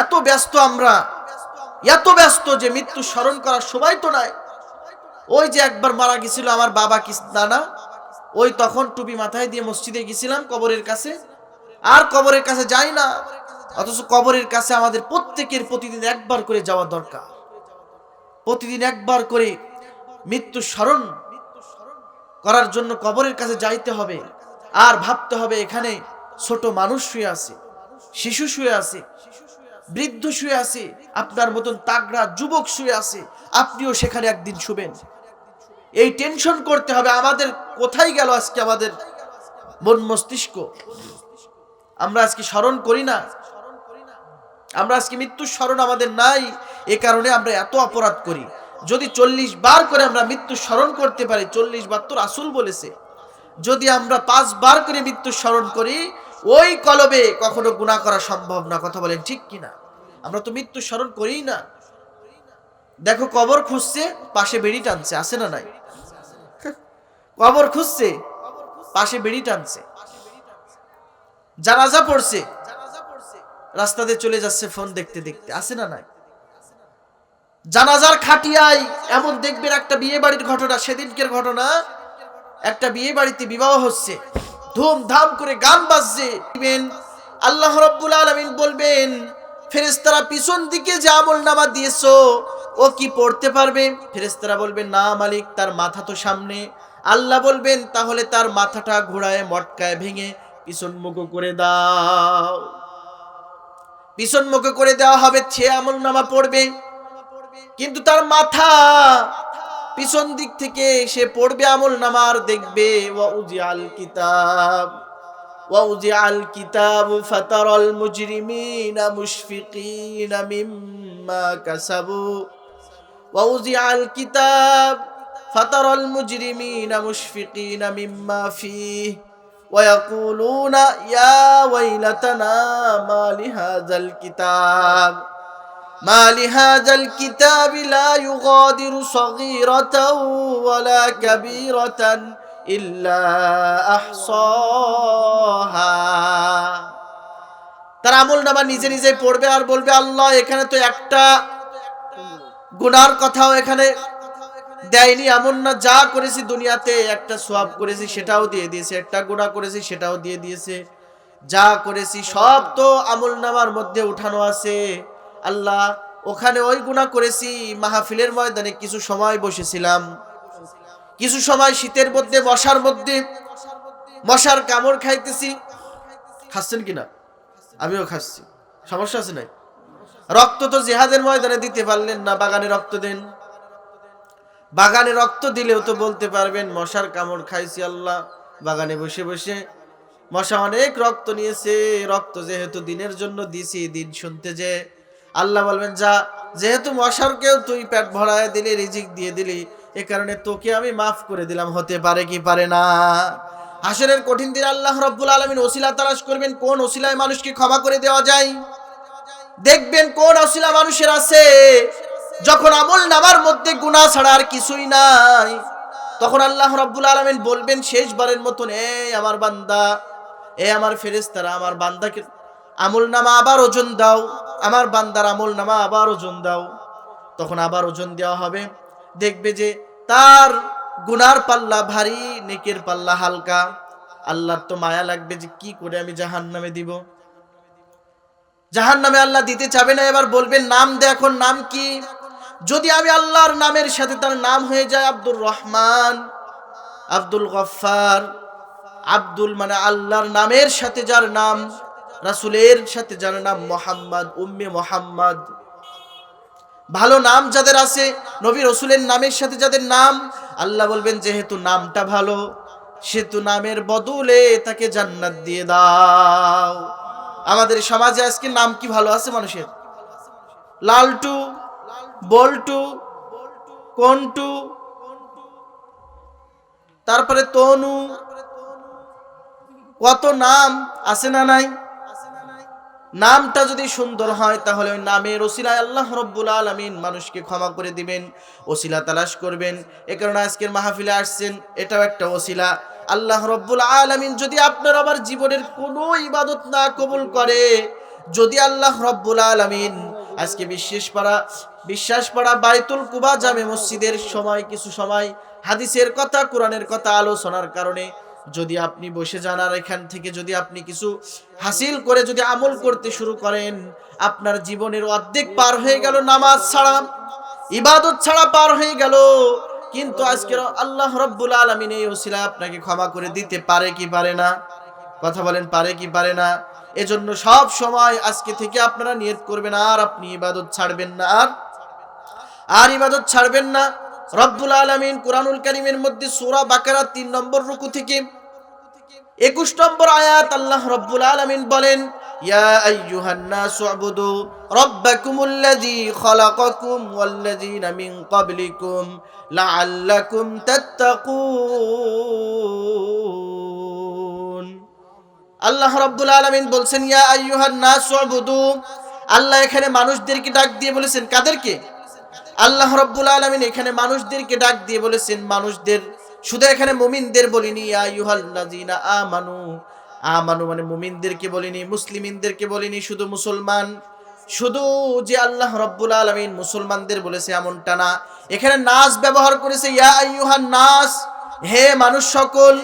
এত ব্যস্ত আমরা, এত ব্যস্ত যে মৃত্যু স্মরণ করার সময় তো নাই। ওই যে একবার মারা গেছিল আমার বাবা কি নানা, ওই তখন টুপি মাথায় দিয়ে মসজিদে গেছিলাম কবরের কাছে, আর কবরের কাছে যাই না। অথচ কবরের কাছে আমাদের প্রত্যেকের প্রতিদিন একবার করে যাওয়া দরকার, প্রতিদিন একবার করে মৃত্যু স্মরণ করার জন্য কবরের কাছে যাইতে হবে। আর ভাবতে হবে এখানে ছোট মানুষ শুয়ে আছে, শিশু শুয়ে আছে, বৃদ্ধ শুয়ে আছে, আপনার মতন তাগড়া যুবক শুয়ে আছে, আপনিও সেখানে একদিন শুবেন। এই টেনশন করতে হবে আমাদের। কোথায় গেল আজকে আমাদের মন মস্তিষ্ক? আমরা আজকে স্মরণ করি না, আমরা আজকে মৃত্যুর স্মরণ আমাদের নাই। এ কারণে আমরা এত অপরাধ করি। যদি 40 বার করে আমরা মৃত্যু স্মরণ করতে পারি, 40 বার তো রাসূল বলেছে, যদি আমরা 5 বার করে মৃত্যু স্মরণ করি, ওই কলবে কখনো গুনাহ করা সম্ভব না। কথা বলেন ঠিক কিনা? আমরা তো মৃত্যু স্মরণ করিই না। দেখো, কবর খুঁজছে, পাশে বেড়ি টানছে, আছে না নাই? কবর খুঁজছে, পাশে বেড়ি টানছে। জানাজা পড়ছে, রাস্তাতে চলে যাচ্ছে ফোন দেখতে দেখতে, আছে না নাই? জানাজার খাটিয়ায় এমন দেখবেন একটা বিয়ে বাড়ির ঘটনা, সেদিনকের ঘটনা, একটা বিয়ে বাড়িতে বিবাহ হচ্ছে, ধুমধাম করে গান বাজছে। আল্লাহ রাব্বুল আলামিন বলবেন ফেরেশতারা পিছন দিকে যে আমলনামা দিয়েছো ও কি পড়তে পারবে? ফেরেশতারা বলবেন না মালিক, তার মাথা তো সামনে। আল্লাহ বলবেন তাহলে তার মাথাটা ঘোড়ায় মটকায় ভেঙে পিছন মুখ করে দাও। পিছন মুখ করে দেওয়া হবে, সে আমলনামা পড়বে, কিন্তু তার মাথা পিছন দিক থেকে সে পড়বে আমলনামা আর দেখবে وَوُضِعَ الْكِتَابُ فَتَرَى الْمُجْرِمِينَ مُشْفِقِينَ مِمَّا كَسَبُوا وَوُضِعَ الْكِتَابُ فَتَرَى الْمُجْرِمِينَ مُشْفِقِينَ مِمَّا فِيهِ وَيَقُولُونَ يَا وَيْلَتَنَا ما لهذا الكتاب لا يغادر صغيرة ولا كبيرة إلا أحصاها। তার আমলনামা নিজে নিজে পড়বে আর বলবে আল্লাহ এখানে তো একটা গুনার কথাও এখানে দেয়নি, এমন না, যা করেছি দুনিয়াতে একটা সওয়াব করেছি সেটাও দিয়ে দিয়েছে, একটা গুনাহ করেছি সেটাও দিয়ে দিয়েছে, যা করেছি সব তো আমলনামার মধ্যে উঠানো আছে। আল্লাহ ওখানে ওই গুনাহ করেছি, মাহফিলের ময়দানে কিছু সময় বসেছিলাম, কিছু সময় শীতের মধ্যে মশার কামড় খাইতেছি। খাচ্ছেন কিনা? আমিও খাচ্ছি, সমস্যা আছে নাই? রক্ত তো জিহাদের ময়দানে দিতে পারলেন না, বাগানে রক্ত দেন। বাগানে রক্ত দিলেও তো বলতে পারবেন মশার কামড় খাইছি আল্লাহ, বাগানে বসে বসে মশা অনেক রক্ত নিয়েছে, রক্ত যেহেতু দিনের জন্য দিছি, দিন শুনতে যে আল্লাহ বলবেন যা, যেহেতু মশারকেও তুই পেট ভরায় দিলি, রিজিক দিয়ে দিলি, এ কারণে তোকে আমি মাফ করে দিলাম। হতে পারে কি পারে না? হাসরের কঠিন দিন আল্লাহ রাব্বুল আলামিন ওসিলা তালাশ করবেন, কোন ওসিলায় মানুষকে ক্ষমা করে দেওয়া যায়। দেখবেন কোন ওসিলা মানুষের আছে, যখন আমলনামার মধ্যে গুনাহ ছাড়া আর কিছুই নাই, তখন আল্লাহ রাব্বুল আলামিন বলবেন শেষবারের মতন, আমার বান্দা, আমার ফেরেশতারা আমার বান্দাকে আমলনামা আবার ওজন দাও, আমার বান্দার আমলনামা আবার ওজন দাও। তখন আবার ওজন দেওয়া হবে, দেখবে যে তার গুনার পাল্লা ভারী, নেকের পাল্লা হালকা। আল্লাহর তো মায়া লাগবে যে কি করে আমি জাহান্নামে দিব। জাহান্নামে আল্লাহ দিতে চাবে না, এবার বলবেন নাম দে, এখন নাম কি? যদি আমি আল্লাহর নামের সাথে তার নাম হয়ে যায় আব্দুর রহমান, আব্দুল গফফার, আব্দুল মানে আল্লাহর নামের সাথে যার নাম, রাসূলের সাথে যার নাম মুহাম্মদ, উম্মে মুহাম্মদ, ভালো নাম যাদের আছে, নবী রাসূলের নামের সাথে যাদের নাম, আল্লাহ বলবেন যেহেতু নামটা ভালো, সেহেতু নামের বদলে তাকে জান্নাত দিয়ে দাও। আমাদের সমাজে আজকে নাম কি ভালো আছে মানুষের? লালটু, বল্টু, কন্টু, তারপরে তনু, কত নাম আছে না নাই? নামটা যদি সুন্দর হয় তাহলে ওই নামের ওসিলায় আল্লাহ রাব্বুল আলামিন মানুষকে ক্ষমা করে দিবেন, ওসিলা তালাশ করবেন। এ কারণে আজকের মাহফিলে আসছেন, এটাও একটা ওসিলা। আল্লাহ রাব্বুল আলামিন যদি আপনার আমার জীবনের কোনো ইবাদত না কবুল করে, যদি আল্লাহ রাব্বুল আলামিন আজকে বিশ্বাসপাড়া বাইতুল কুবা জামে মসজিদের সময় কিছু সময় হাদিসের কথা, কোরআনের কথা আলোচনার কারণে যদি আপনি বসে যান আর এখান থেকে যদি আপনি কিছু হাসিল করে যদি আমল করতে শুরু করেন, আপনার জীবনের অর্ধেক পার হয়ে গেল নামাজ ছাড়া, ইবাদত ছাড়া পার হয়ে গেল। কিন্তু আজকে আল্লাহ রাব্বুল আলামিন এই ওসিলা আপনাকে ক্ষমা করে দিতে পারে কি পারে না? কথা বলেন, পারে কি পারে না? এজন্য সব সময় আজকে থেকে আপনারা নিয়ত করবেন আর আপনি ইবাদত ছাড়বেন না, আর ইবাদত ছাড়বেন না। রব্বুল আলামিন কুরআনুল কারীমের মধ্যে সূরা বাকারা 3 নম্বর রুকু থেকে 21 নম্বর আয়াত আল্লাহ রব্বুল আলামিন বলেন, ইয়া আইয়ুহান নাসু উবুদু রাব্বাকুমুল্লাযী খালাকাকুম ওয়াল্লাযীনা মিন ক্বাবলিকুম লাআল্লাকুম তাত্তাকুন। আল্লাহ রব্বুল আলামিন বলছেন ইয়া আইয়ুহান নাসু উবুদু। আল্লাহ এখানে মানুষদেরকে ডাক দিয়ে বলেছেন, কাদেরকে? আল্লাহ রাব্বুল আলামিন এখানে মানুষদেরকে ডাক দিয়ে বলেছেন, মানুষদের, শুধু এখানে মুমিনদের বলিনি, ইয়া আইয়ুহাল্লাযীনা আমানু, আমানু মানে মুমিনদেরকে বলিনি, মুসলিমিনদেরকে বলিনি, শুধু মুসলমান, শুধু যে আল্লাহ রাব্বুল আলামিন মুসলমানদের বলেছে এমনটা না। এখানে নাস ব্যবহার করেছে, ইয়া আইয়ুহান নাস, হে মানুষ সকল,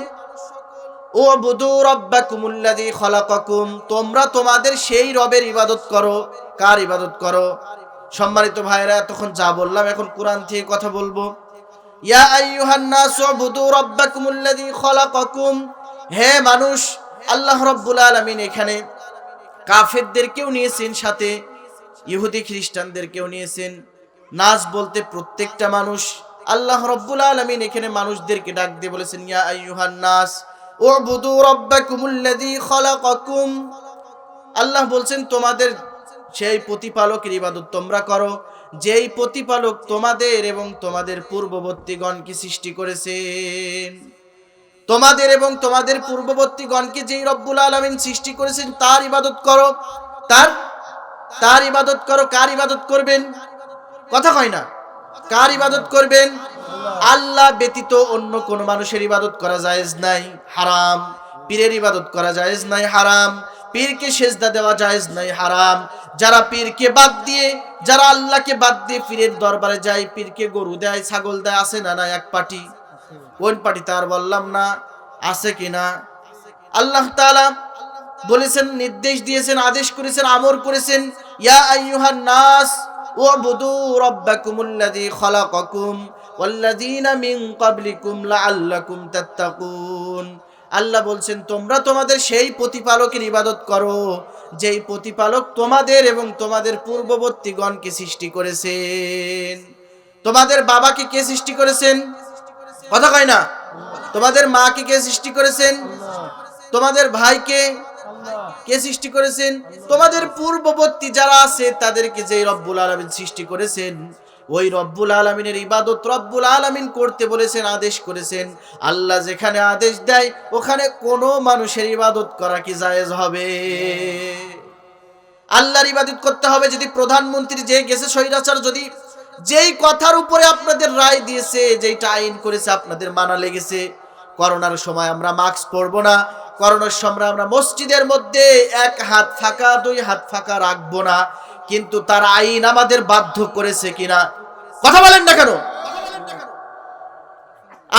উবুদু রাব্বাকুমুল্লাযী খলাকাকুম, তোমরা তোমাদের সেই রবের ইবাদত করো। কার ইবাদত করো? সম্মানিত ভাইরা, তখন যা বললাম এখন কোরআন থেকে কথা বলবো। ইয়া আইয়ুহান নাস উবুদু রাব্বাকুমুল্লাযী খলাকাকুম, হে মানুষ, আল্লাহ রাব্বুল আলামিন এখানে কাফেরদেরকেও নিয়েছেন, সাথে ইহুদি খ্রিস্টানদেরকেও নিয়েছেন। নাস বলতে প্রত্যেকটা মানুষ। আল্লাহ রাব্বুল আলামিন এখানে মানুষদেরকে ডাক দিয়ে বলেছেন, ইয়া আইয়ুহান নাস উবুদু রাব্বাকুমুল্লাযী খলাকাকুম। আল্লাহ বলছেন তোমাদের সেই প্রতিপালকের ইবাদত তোমরা করো, যেই প্রতিপালক তোমাদের এবং তোমাদের পূর্ববর্তীগণকে সৃষ্টি করেছেন। তোমাদের এবং তোমাদের পূর্ববর্তীগণকে যেই রব্বুল আলামিন সৃষ্টি করেছেন তার ইবাদত করো। তার ইবাদত করো। কার ইবাদত করবেন? কথা কয় না। কার ইবাদত করবেন? আল্লাহ ব্যতীত অন্য কোন মানুষের ইবাদত করা জায়েজ নাই, হারাম। পীরের ইবাদত করা জায়েজ নাই, হারাম। পীরকে সেজদা দেওয়া জায়েজ নাই, হারাম। যারা পীরকে বাদ দিয়ে, যারা আল্লাহকে বাদ দিয়ে পীরের দরবারে যায়, পীরকে গরু দেয়, ছাগল দেয়, আছে না? না, এক পার্টি। কোন পার্টি তার বললাম না, আছে কিনা? আল্লাহ তাআলা বলেছেন, নির্দেশ দিয়েছেন, আদেশ করেছেন, আমর করেছেন, ইয়া আইয়ুহান নাস উবুদু রাব্বাকুমুল্লাযী খলাকাকুম ওয়াল্লাযীনা মিন ক্বাবলিকুম লাআল্লাকুম তাত্তাকুন। আল্লাহ বলছেন তোমরা তোমাদের সেই প্রতিপালকের ইবাদত করো, যেই প্রতিপালক তোমাদের এবং তোমাদের পূর্ববর্তীগণকে সৃষ্টি করেছেন। তোমাদের বাবাকে কে সৃষ্টি করেছেন? কথা কয় না। তোমাদের মাকে কে সৃষ্টি করেছেন? তোমাদের ভাইকে কে সৃষ্টি করেছেন? তোমাদের পূর্ববর্তী যারা আছে তাদেরকে যে রব্বুল আলামিন সৃষ্টি করেছেন, ওই রব্বুল আলামিনের ইবাদত রব্বুল আলামিন করতে বলেছেন, আদেশ করেছেন। আল্লাহ যেখানে আদেশ দেয় ওখানে কোনো মানুষের ইবাদত করা কি জায়েজ হবে? আল্লাহর ইবাদত করতে হবে। যদি প্রধানমন্ত্রী যে গেছে স্বৈরাচার, যদি যেই কথার উপরে আপনাদের রায় দিয়েছে, যেইটা আইন করেছে আপনাদের মানা লেগেছে, করোনার সময় আমরা মাস্ক পরবো না, করোনার সময় আমরা মসজিদের মধ্যে এক হাত ফাঁকা, দুই হাত ফাঁকা রাখবো না, কিন্তু তার আইন আমাদের বাধ্য করেছে কিনা? কথা বলেন না কেন?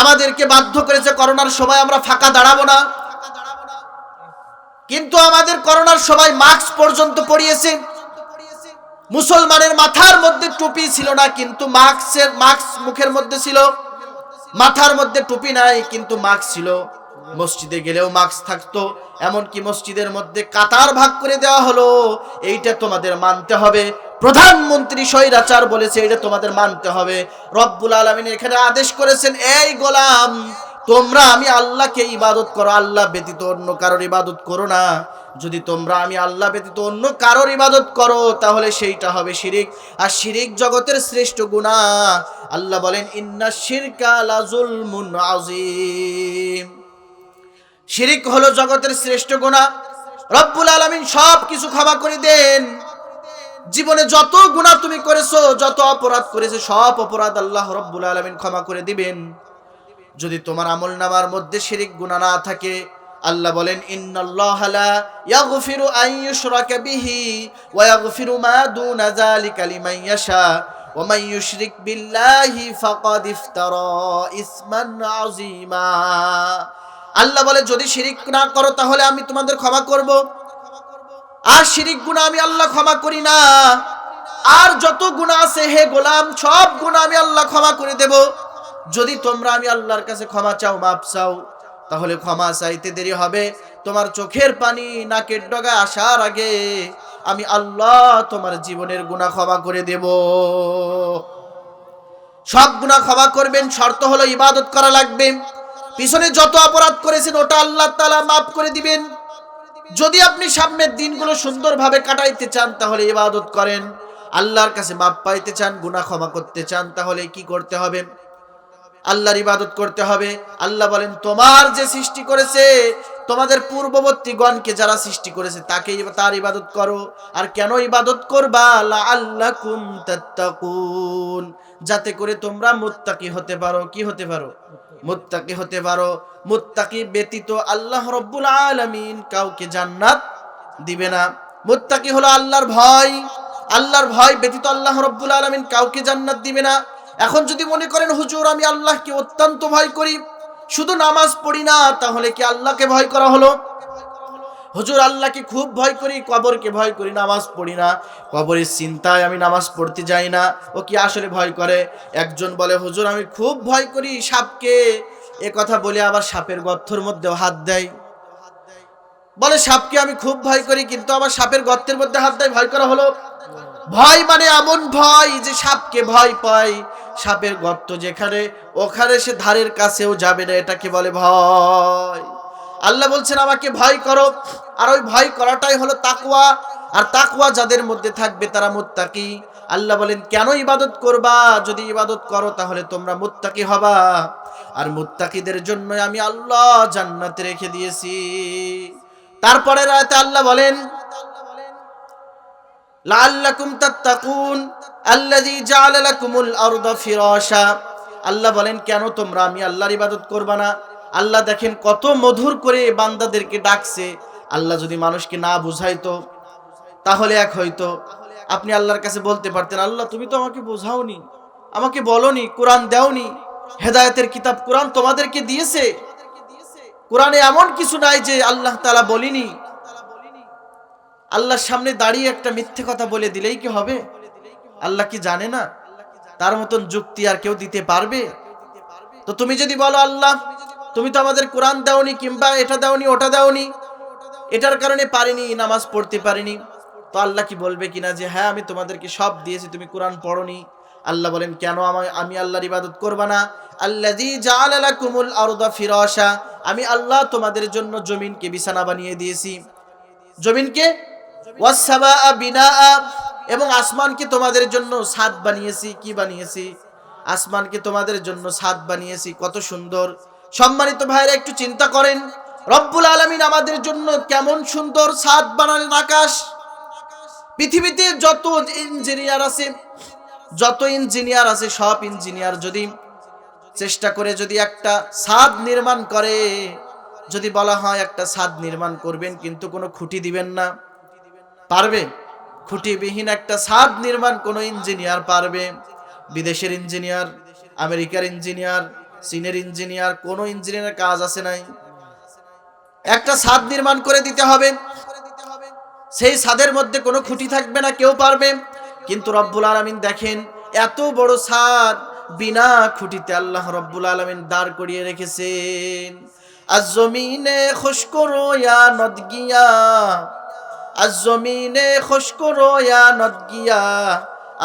আমাদেরকে বাধ্য করেছে করোনার সময় আমরা ফাঁকা দাঁড়াবো না, কিন্তু আমাদের করোনার সময় মাস্ক পর্যন্ত পরিয়েছে। মুসলমানের মাথার মধ্যে টুপি ছিল না, কিন্তু মাস্ক মুখের মধ্যে ছিল। মাথার মধ্যে টুপি নাই কিন্তু মাস্ক ছিল। মসজিদে গেলেও মাস্ক থাকতো, এমনকি মসজিদের মধ্যে কাতার ভাগ করে দেওয়া হলো। এইটা তোমাদের মানতে হবে। প্রধানমন্ত্রী স্বৈরাচার বলেছে, এটা তোমাদের মানতে হবে। রব্বুল আলামিন এখানে আদেশ করেছেন, এই গোলাম, তোমরা আমি আল্লাহকে ইবাদত করো, আল্লাহ ব্যতীত অন্য কারোর ইবাদত করো না। যদি তোমরা আমি আল্লাহ ব্যতীত অন্য কারোর ইবাদত করো তাহলে সেইটা হবে শিরিক, আর শিরিক জগতের শ্রেষ্ঠ গুনাহ। আল্লাহ বলেন, ইন্নাশ শিরকা লাযুলমুন আযীম। শিরিক হলো জগতের শ্রেষ্ঠ গুনাহ। রব্বুল আলামিন সব কিছু ক্ষমা করে দেন। জীবনে যত গুনাহ তুমি করেছো, যত অপরাধ করেছো, সব অপরাধ আল্লাহ রব্বুল আলামিন ক্ষমা করে দিবেন, যদি তোমার আমলনামার মধ্যে শিরিক গুনাহ না থাকে। আল্লাহ বলেন, ইন্নাল্লাহা লা ইয়াগফিরু আন ইউশরাকা বিহি ওয়া ইয়াগফিরু মা দুনা যালিকা লিমান ইয়াশা ওয়া মান ইউশরিক বিল্লাহি ফাকাদ ইফতারা ইসমান আযীমা। আল্লাহ বলে, যদি শিরিক না করো তাহলে আমি তোমাদের ক্ষমা করব, আর শিরিক গুনাহ আমি আল্লাহ ক্ষমা করি না। আর যত গুনাহ আছে হে গোলাম, সব গুনাহ আমি আল্লাহ ক্ষমা করে দেব। যদি তোমরা আমি আল্লাহর কাছে ক্ষমা চাও, মাপ চাও, তাহলে ক্ষমা চাইতে দেরি হবে। তোমার চোখের পানি নাকের ডগায় আসার আগে আমি আল্লাহ তোমার জীবনের গুনাহ ক্ষমা করে দেব। সব গুনাহ ক্ষমা করবেন, শর্ত হলো ইবাদত করা লাগবে। পিছনে যত অপরাধ করেছেন ওটা আল্লাহ তাআলা মাফ করে দিবেন। যদি আপনি সামনের দিনগুলো সুন্দরভাবে কাটাইতে চান তাহলে ইবাদত করেন। আল্লাহর কাছে মাপ পাইতে চান, গুনাহ ক্ষমা করতে চান, তাহলে কি করতে হবে? আল্লাহর ইবাদত করতে হবে। আল্লাহ বলেন, তোমার যে সৃষ্টি করেছে, তোমাদের পূর্ববর্তী গণকে যারা সৃষ্টি করেছে তাকেই তার ইবাদত করো। আর কেন ইবাদত করবা? লাআল্লাকুম তাত্তাকুন, যাতে করে তোমরা মুত্তাকি হতে পারো। কি হতে পারো? মুত্তাকি হতে পারো। মুত্তাকি ব্যতীত আল্লাহ রাব্বুল আলামিন কাউকে জান্নাত দিবে না। মুত্তাকি হলো আল্লাহর ভয়, আল্লাহর ভয় ব্যতীত আল্লাহ রাব্বুল আলামিন কাউকে জান্নাত দিবে না। এখন যদি মনে করেন হুজুর আমি আল্লাহকে অত্যন্ত ভয় করি, শুধু নামাজ পড়ি না, তাহলে কি আল্লাহকে ভয় করা হলো? হুজুর আল্লাহকে খুব ভয় করি, কবরকে ভয় করি, নামাজ পড়ি না, কবরের চিন্তায় আমি নামাজ পড়তে যাই না, ও কি আসলে ভয় করে? একজন বলে হুজুর আমি খুব ভয় করি সাপকে, এ কথা বলে আবার সাপের গর্তের মধ্যে হাত দেয়। বলে সাপকে আমি খুব ভয় করি, কিন্তু আবার সাপের গর্তের মধ্যে হাত দেয়, ভয় করা হলো? ভয় মানে এমন ভয় যে সাপকে ভয় পায়, সাপের গর্ত যেখানে ওখানে সে ধারের কাছেও যাবে না, এটাকে বলে ভয়। আল্লাহ বলছেন আমাকে ভয় করো, আর ওই ভয় করাটাই হলো তাকওয়া, আর তাকওয়া যাদের মধ্যে থাকবে তারা মুত্তাকি। আল্লাহ বলেন কেন ইবাদত করবা? যদি ইবাদত করো তাহলে তোমরা মুত্তাকি হবা, আর মুত্তাকিদের জন্য আমি আল্লাহ জান্নাতে রেখে দিয়েছি। তারপরের আয়াতে আল্লাহ বলেন লাআল্লাকুম তাত্তাকুন আল্লাযী জাআলা লাকুমুল আরদা ফিরাশা। আল্লাহ বলেন কেন তোমরা আমি আল্লাহর ইবাদত করবা না? আল্লাহ দেখেন কত মধুর করে বান্দাদেরকে ডাকছে। আল্লাহ যদি মানুষকে না বুঝাইতো তাহলে এক হইতো, আপনি আল্লাহর কাছে বলতে পারতেন আল্লাহ তুমি তো আমাকে বোঝাওনি, আমাকে বলোনি, কোরআন দাওনি, হেদায়েতের কিতাব কোরআন তোমাদেরকে দিয়েছে, কোরআনে এমন কিছু নাই যে আল্লাহ তাআলা বলিনি। আল্লাহর সামনে দাঁড়িয়ে একটা মিথ্যে কথা বলে দিলেই কি হবে? আল্লাহ কি জানে না? তার মতন যুক্তি আর কেউ দিতে পারবে? তো তুমি যদি বলো আল্লাহ তুমি তো আমাদের কোরআন দাওনি, কিংবা এটা দাওনি ওটা দাওনি, এটার কারণে পারিনি, নামাজ পড়তে পারিনি, তো আল্লাহ কি বলবে কিনা যে হ্যাঁ আমি তোমাদেরকে সব দিয়েছি, তুমি কোরআন পড়োনি? আল্লাহ বলেন কেন আমি আল্লাহর ইবাদত করব না? আল্লাযী জাআলা লাকুমুল আরদা ফিরাশা, আমি আল্লাহ তোমাদের জন্য জমিনকে বিছানা বানিয়ে দিয়েছি। জমিনকে ওয়াস সামাআ বিনাআ, এবং আসমানকে তোমাদের জন্য ছাদ বানিয়েছি। কি বানিয়েছি? আসমানকে তোমাদের জন্য ছাদ বানিয়েছি। কত সুন্দর! সম্মানিত ভাইরা একটু চিন্তা করেন, রব্বুল আলামিন আমাদের জন্য কেমন সুন্দর ছাদ বানালেন, আকাশ। পৃথিবীতে যত ইঞ্জিনিয়ার আছে সব ইঞ্জিনিয়ার যদি চেষ্টা করে যদি একটা ছাদ নির্মাণ করে, যদি বলা হয় একটা ছাদ নির্মাণ করবেন কিন্তু কোনো খুঁটি দিবেন না, পারবে? খুঁটিবিহীন একটা ছাদ নির্মাণ কোনো ইঞ্জিনিয়ার পারবে? বিদেশের ইঞ্জিনিয়ার, আমেরিকার ইঞ্জিনিয়ার, চীনের ইঞ্জিনিয়ার, কোনো ইঞ্জিনিয়ারের কাজ আছে নাই? একটা ছাদ নির্মাণ করে দিতে হবে, সেই ছাদের মধ্যে কোনো খুঁটি থাকবে না, কেউ পারবে? কিন্তু রব্বুল আলামিন দেখেন এত বড় ছাদ বিনা খুঁটিতে আল্লাহ রব্বুল আলামিন দাঁড় করিয়ে রেখেছেন। আজ-জমিনে খুশ করো ইয়া নদ গিয়া, আজ-জমিনে খুশ করো ইয়া নদ গিয়া,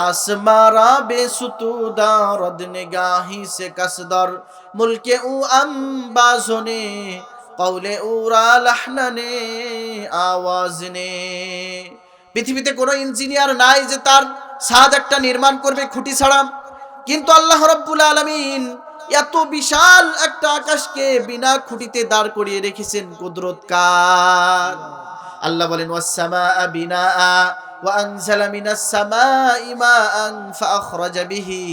আসমারা বেসুতুদা রদ নিগাহি সে কসদর, মুলকে উ আম্বাজনে কওলে উরা লাহনানে আওয়াজনে। পৃথিবীতে কোনো ইঞ্জিনিয়ার নাই যে তার ছাদ একটা নির্মাণ করবে খুঁটি ছাড়া, কিন্তু আল্লাহ রাব্বুল আলামিন এত বিশাল একটা আকাশকে বিনা খুঁটিতে দাঁড় করিয়ে রেখেছেন। কুদরত কার? আল্লাহ বলেন ওয়াস সামাআ বিনাআ ওয়া আনজালা মিনাস সামাই মাআন ফাআখরাজা বিহি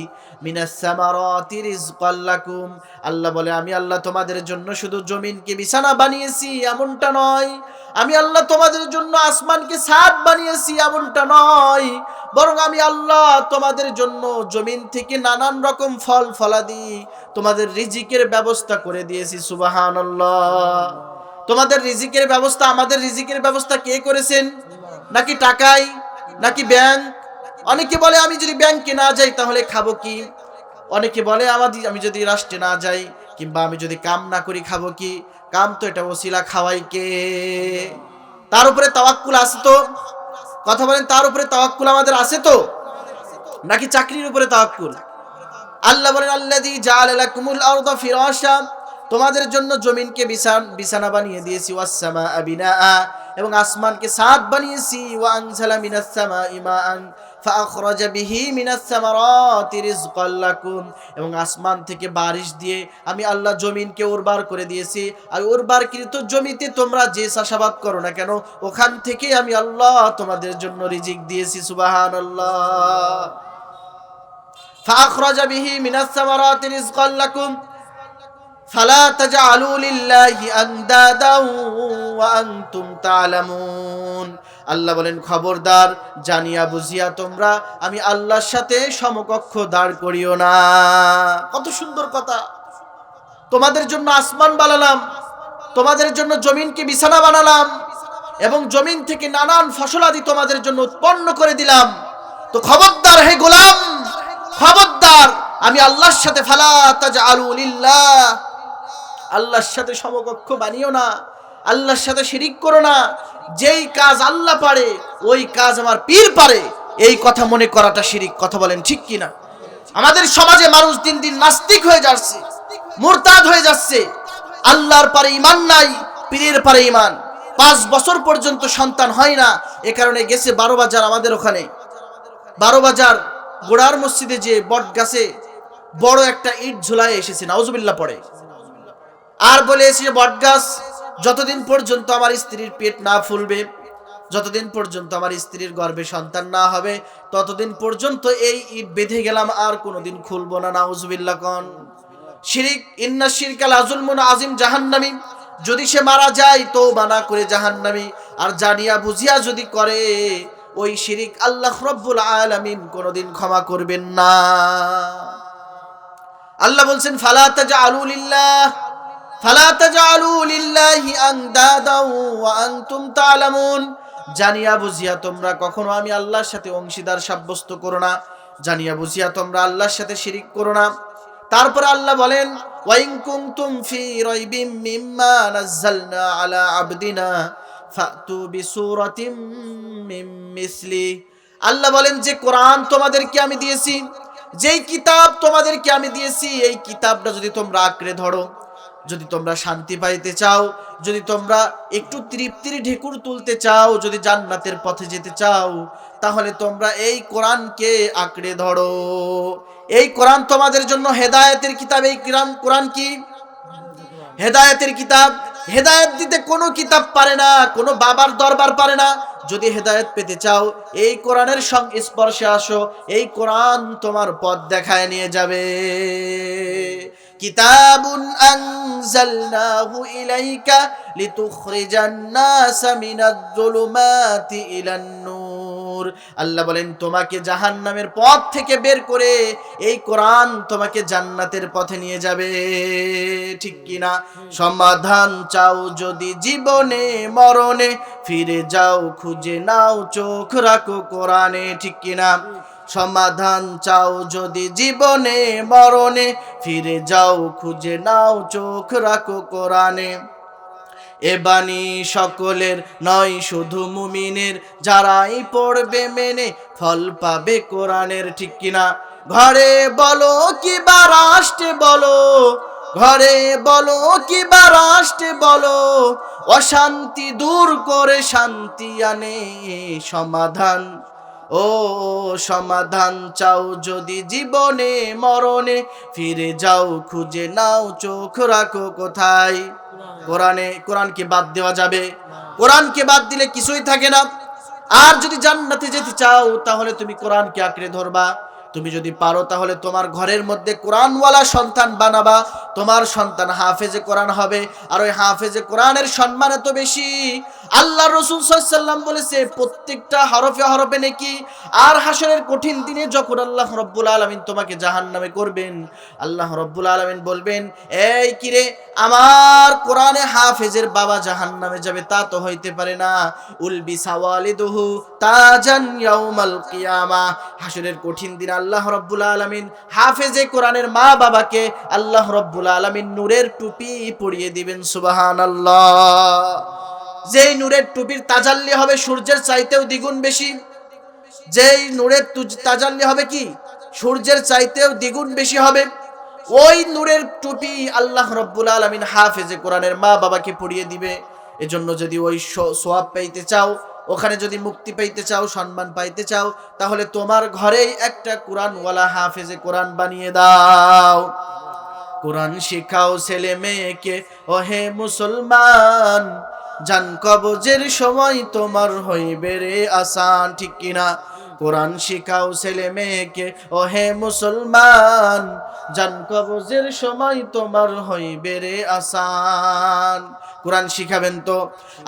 মিনাস সামারাতি রিজকাল লাকুম। আল্লাহ বলে আমি আল্লাহ তোমাদের জন্য শুধু জমিনকে বিছানা বানিয়েছি এমনটা নয়, আমি আল্লাহ তোমাদের জন্য আসমানকে ছাদ বানিয়েছি এমনটা নয়, বরং আমি আল্লাহ তোমাদের জন্য জমিন থেকে নানান রকম ফল ফলাদি তোমাদের রিজিকের ব্যবস্থা করে দিয়েছি। সুবহানাল্লাহ! তোমাদের রিজিকের ব্যবস্থা, আমাদের রিজিকের ব্যবস্থা কে করেছেন? নাকি টাকায়, নাকি ব্যাংক? অনেকে বলে আমি যদি ব্যাংকে না যাই তাহলে খাবো কি? অনেকে বলে আমি যদি রাষ্ট্রে না যাই কিংবা আমি যদি কাম না করি খাবো কি? কাম তো এটা ওসিলা, খাওয়াই কে? তার উপরে তাওয়াক্কুল আছে তো? কথা বলেন, তার উপরে তাওয়াক্কুল আমাদের আছে তো? নাকি চাকরির উপরে তাওয়াক্কুল? আল্লাহ বলেন আল্লাযী জাআলা লাকুমুল আরদা ফিরাশা, তোমাদের জন্য জমিনকে বিছানা বানিয়ে দিয়েছি। ওয়াস সামাআ বিনাআ, এবং আসমানকে ছাদ বানিয়েছি। ওয়া আনজালা মিনাস সামাই মাআন ফাআখরাজা বিহি মিনাস সামারাতি রিজকাল লাকুম, এবং আসমান থেকে বারিশ দিয়ে আমি আল্লাহ জমিনকে উর্বর করে দিয়েছি। আর উর্বরকৃত জমিতে তোমরা যে চাষাবাদ করো না কেন ওখান থেকে আমি আল্লাহ তোমাদের জন্য রিজিক দিয়েছি। সুবহানাল্লাহ! ফাআখরাজা বিহি মিনাস সামারাতি রিজকাল লাকুম ফালা তাজআলু লিল্লাহি আনদাদাও ওয়া আনতুম তা'লামুন। আল্লাহ বলেন, খবরদার, জানিয়া বুঝিয়া তোমরা আমি আল্লাহর সাথে সমকক্ষ দাঁড় করিও না। কত সুন্দর কথা! তোমাদের জন্য আসমান বানালাম, তোমাদের জন্য জমিনকে বিছানা বানালাম, এবং জমিন থেকে নানান ফসলাদি তোমাদের জন্য উৎপন্ন করে দিলাম। তো খবরদার হে গোলাম, খবরদার, আমি আল্লাহর সাথে ফালা তাজআলু লিল্লাহ, আল্লাহর সাথে সমকক্ষ বানিও না, আল্লাহর সাথে শিরিক করো না। যেই কাজ আল্লাহ পারে ওই কাজ আমার পীর পারে, এই কথা মনে করাটা শিরিক। কথা বলেন ঠিক কিনা? আমাদের সমাজে মানুষ দিন দিন নাস্তিক হয়ে যাচ্ছে, মুরতাদ হয়ে যাচ্ছে। আল্লাহর পারে ঈমান নাই, পীরের পারে ঈমান। 5 বছর পর্যন্ত সন্তান হয় না, এ কারণে গেছে 12 বাজার। আমাদের ওখানে 12 বাজার গোড়ার মসজিদে যে বট গাছে বড় একটা ইট ঝুলায় এসেছে, নাউজুবিল্লাহ পড়ে, আর বলে এসেছে বট গাছ, যতদিন পর্যন্ত আমার স্ত্রীর পেট না ফুলবে, যতদিন পর্যন্ত আমার স্ত্রীর গর্ভে সন্তান না হবে, ততদিন পর্যন্ত এই ইট বেঁধে গেলাম, আর কোনোদিন খুলবো না। নাউজুবিল্লাহ কোন শিরিক। ইন্না শিরকাল আযুলমুন আযীম, জাহান্নামী। যদি সে মারা যায় তওবা না করে জাহান্নামী, আর জানিয়া বুঝিয়া যদি করে ওই শিরিক আল্লাহ রাব্বুল আলামিন কোনোদিন ক্ষমা করবেন না। আল্লাহ বলছেন, ফালা তাজআলু লিল্লাহ, ফালা তাজআলু লিল্লাহি আনদাদা ওয়া আনতুম তা'লামুন। জানিয়া বুঝিয়া তোমরা কখনো আমি আল্লাহর সাথে অংশীদার সাব্যস্ত করো না, জানিয়া বুঝিয়া তোমরা আল্লাহর সাথে শিরিক করো না। তারপর আল্লাহ বলেন, ওয়া ইন কুনতুম ফি রাইবিম মিম্মা নাযালনা আলা আবদিনা ফাতু বিসূরাতিম মিন মিসলি। আল্লাহ বলেন যে কোরআন তোমাদেরকে আমি দিয়েছি, যেই কিতাব তোমাদেরকে আমি দিয়েছি, এই কিতাবটা যদি তোমরা আঁকড়ে ধরো, যদি তোমরা শান্তি পাইতে চাও, যদি তোমরা একটু তৃপ্তির ঢেকুর তুলতে চাও, যদি জান্নাতের পথে যেতে চাও, তাহলে তোমরা এই কোরআনকে আঁকড়ে ধরো। এই কোরআন তোমাদের জন্য হেদায়েতের কিতাব। এই কোরআন কি? হেদায়েতের কিতাব। হেদায়েত দিতে কোনো কিতাব পারে না, কোনো বাবার দরবার পারে না। যদি হেদায়েত পেতে চাও, এই কোরআনের সংস্পর্শে আসো, এই কোরআন তোমার পথ দেখায় নিয়ে যাবে। কিতাবুন আনজালনাহু ইলাইকা লিতুখরিজান নাসা মিনাজ-জুলুমাতি ইলান নূর। আল্লাহ বলেন, তোমাকে জাহান্নামের পথ থেকে বের করে এই কোরআন তোমাকে জান্নাতের পথে নিয়ে যাবে। ঠিক কিনা? সমাধান চাও যদি জীবনে মরণে, ফিরে যাও খুঁজে নাও চোখ রাখো কোরআনে। ঠিক কিনা? সমাধান চাও যদি জীবনে মরণে, ফিরে যাও খুঁজে নাও চোখ রাখো কোরআনে। এ বাণী সকলের নয়, শুধু মুমিনের, যারাই পড়বে মেনে ফল পাবে কোরআনের। ঠিক কিনা? ঘরে বলো কিবা রাষ্ট্রে বলো, ঘরে বলো কিবা রাষ্ট্রে বলো, অশান্তি দূর করে শান্তি আনে সমাধান। ও সমাধান চাও যদি জীবনে মরণে, ফিরে যাও খুঁজে নাও চোখ রাখো কোথায়? কোরআনে। কোরআনকে বাদ দেওয়া যাবে? কোরআনকে বাদ দিলে কিছুই থাকে না। আর যদি জান্নাতে যেতে চাও, তাহলে তুমি কোরআনকে আঁকড়ে ধরবা। তুমি যদি পারো তাহলে তোমার ঘরের মধ্যে কোরআনওয়ালা সন্তান বানাবা, তোমার সন্তান হাফেজে কোরআন হবে। আর ওই হাফেজে কোরআনের সম্মান এত বেশি, আল্লাহ রাসূল সাল্লাল্লাহু আলাইহি ওয়াসাল্লাম বলেছে প্রত্যেকটা হরফে হরফে নেকি। আর হাসরের কঠিন দিনে যখন আল্লাহ রাব্বুল আলামিন তোমাকে জাহান্নামে করবেন, আল্লাহ রাব্বুল আলামিন বলবেন, এই কিরে, আমার কোরআনে হাফেজের বাবা জাহান্নামে যাবে, তা তো হইতে পারে না। উলবি সাওয়ালিদুহু তাজান ইয়াউমাল কিয়ামা। হাসরের কঠিন দিন আল্লাহ রাব্বুল আলামিন হাফেজে কোরআনের মা বাবাকে আল্লাহ রাব্বুল আলামিন নূরের টুপি পরিয়ে দিবেন। সুবহানাল্লাহ। যেই নূরের টুপির তাজাল্লি হবে সূর্যের চাইতেও দ্বিগুণ বেশি। যেই নূরের তাজাল্লি হবে কি? সূর্যের চাইতেও দ্বিগুণ বেশি হবে। ওই নূরের টুপি আল্লাহ রাব্বুল আলামিন হাফেজে কোরআনের মা বাবাকে পরিয়ে দিবে। এজন্য যদি ওই সওয়াব পাইতে চাও, ওখানে যদি মুক্তি পাইতে চাও, সম্মান পাইতে চাও, তাহলে তোমার ঘরেই একটা কোরআনওয়ালা হাফেজে কোরআন বানিয়ে দাও। কোরআন শিখাও ছেলে মেয়েকে, ওহে মুসলমান, জান কবজের সময় তোমার হইবে রে আসান। ঠিক কিনা? কোরআন শিখাও ছেলে মেয়েকে ও হে মুসলমান, জান কবজের সময় তোমার হইবে রে আসান। কোরআন শিখাবেন তো।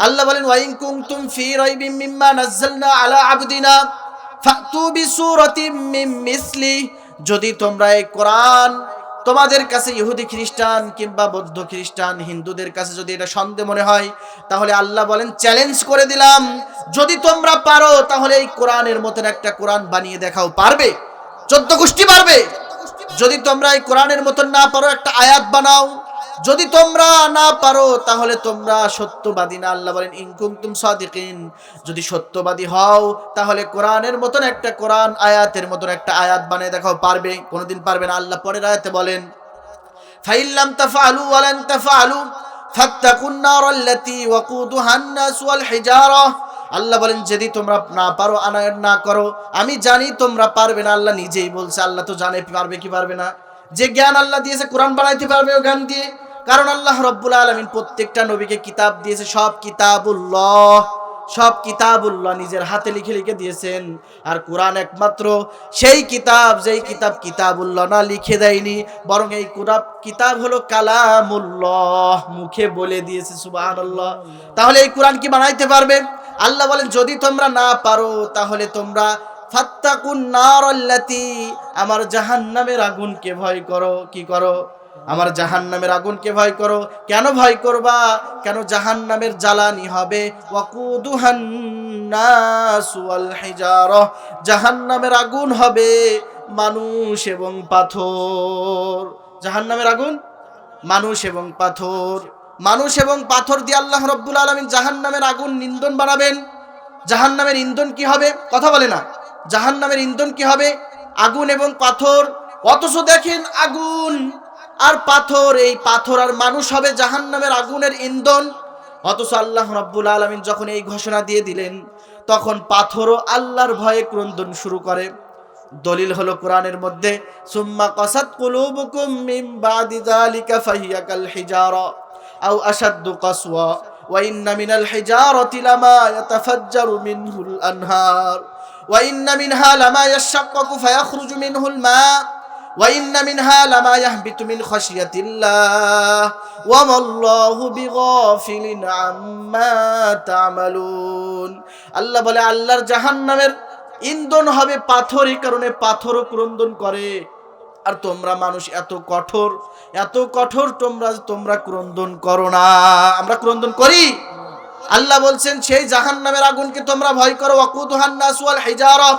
আল্লাহ বলেন ওয়াইন কুনতুম ফি রাইবিম মিম্মা নাযালনা আলা আবদিনা ফাতু বিসূরাতিম মিন মিসলি, যদি তোমরা এই কোরআন তোমাদের কাছে ইহুদি খ্রিস্টান কিংবা বৌদ্ধ খ্রিস্টান হিন্দুদের কাছে যদি এটা সন্দেহ মনে হয়, তাহলে আল্লাহ বলেন চ্যালেঞ্জ করে দিলাম, যদি তোমরা পারো তাহলে এই কোরআনের মতন একটা কোরআন বানিয়ে দেখাও। পারবে? 14 গোষ্ঠী পারবে? যদি তোমরা এই কোরআনের মতন না পারো, একটা আয়াত বানাও। যদি তোমরা না পারো তাহলে তোমরা সত্যবাদী না। আল্লাহ বলেন ইন কুনতুম সাদিকিন, যদি সত্যবাদী হও তাহলে কোরআনের মতন একটা কোরআন, আয়াতের মতন একটা আয়াত বানিয়ে দেখাও। পারবে? কোনোদিন পারবে না। আল্লাহ পরের আয়াতে বলেন ফাইল্লাম তাফআলু ওয়া লান তাফআলু ফাত্তাকুন নারাল্লাতী ওয়াকুদুহান নাস ওয়াল হিজারা। আল্লাহ বলেন যদি তোমরা না পারো, আনায়ন না করো, আমি জানি তোমরা পারবে না। আল্লাহ নিজেই বলছে, আল্লাহ তো জানে পারবে কি পারবে না। যে জ্ঞান আল্লাহ দিয়েছে কোরআন বানাইতে পারবে ও জ্ঞান দিয়ে, কারণ আল্লাহ রব্বুল আলামিন প্রত্যেকটা নবীকে কিতাব দিয়েছে, সব কিতাবুল্লাহ, সব কিতাবুল্লাহ নিজের হাতে লিখে লিখে দিয়েছেন। আর কোরআন একমাত্র সেই কিতাব যেই কিতাব কিতাবুল্লাহ না লিখে দেয়নি, বরং এই কিতাব হলো কালামুল্লাহ, মুখে বলে দিয়েছে। সুবহানাল্লাহ। তাহলে এই কোরআন কি বানাইতে পারবে? আল্লাহ বলেন যদি তোমরা না পারো তাহলে তোমরা ফাত্তাকুন নারাল্লাতী, আমার জাহান্নামের আগুনকে ভয় করো। কি করো? আমার জাহান্নামের আগুনকে ভয় করো। কেন ভয় করবা? কেন? জাহান্নামের জ্বালানি হবে ওয়াকুদুহান নাস ওয়াল হিজারা, জাহান্নামের আগুন হবে মানুষ এবং পাথর। জাহান্নামের আগুন মানুষ এবং পাথর। মানুষ এবং পাথর দিয়ে আল্লাহ রব্বুল আলামিন জাহান্নামের আগুন ইন্ধন বানাবেন। জাহান্নামের ইন্ধন কি হবে? কথা বলে না। জাহান্নামের ইন্ধন কি হবে? আগুন এবং পাথর। অথচ দেখেন আগুন আর পাথর, এই পাথর আর মানুষ হবে জাহান্নামের আগুনের ইন্ধন। অথচ আল্লাহ রাব্বুল আলামিন যখন এই ঘোষণা দিয়ে দিলেন, তখন পাথরও আল্লাহর ভয়ে ক্রন্দন শুরু করে। দলিল হলো কোরআনের মধ্যে সুম্মা কাসাত কুলুবুকুম মিন বাদি যালিকা ফাহিয়া কাল হিজারা আও আশাদ্দু কাসওয়া ওয়া ইন্না মিনাল হিজারাতি লামা ইয়াতাফাজ্জারু মিনহুল আনহার ওয়া ইন্না মিনহা লামা ইয়াশাক্কাকু ফায়াখরুজু মিনহুল মা ওয়া ইন্না মিনহা লামা ইয়াহবিতু মিন খাশিয়াতিল্লাহ ওয়া মাল্লাহু বিগাফিলিন আম্মা তা'মালুন। আল্লাহ বলে আল্লাহর জাহান্নামের ইন্ধন হবে পাথর, এই কারণে পাথরও ক্রন্দন করে। আর তোমরা মানুষ এত কঠোর, এত কঠোর, তোমরা ক্রন্দন করো না। আমরা ক্রন্দন করি? আল্লাহ বলছেন সেই জাহান্নামের আগুনকে তোমরা ভয় করো। ওয়াকুদুহান নাস ওয়াল হিজারা,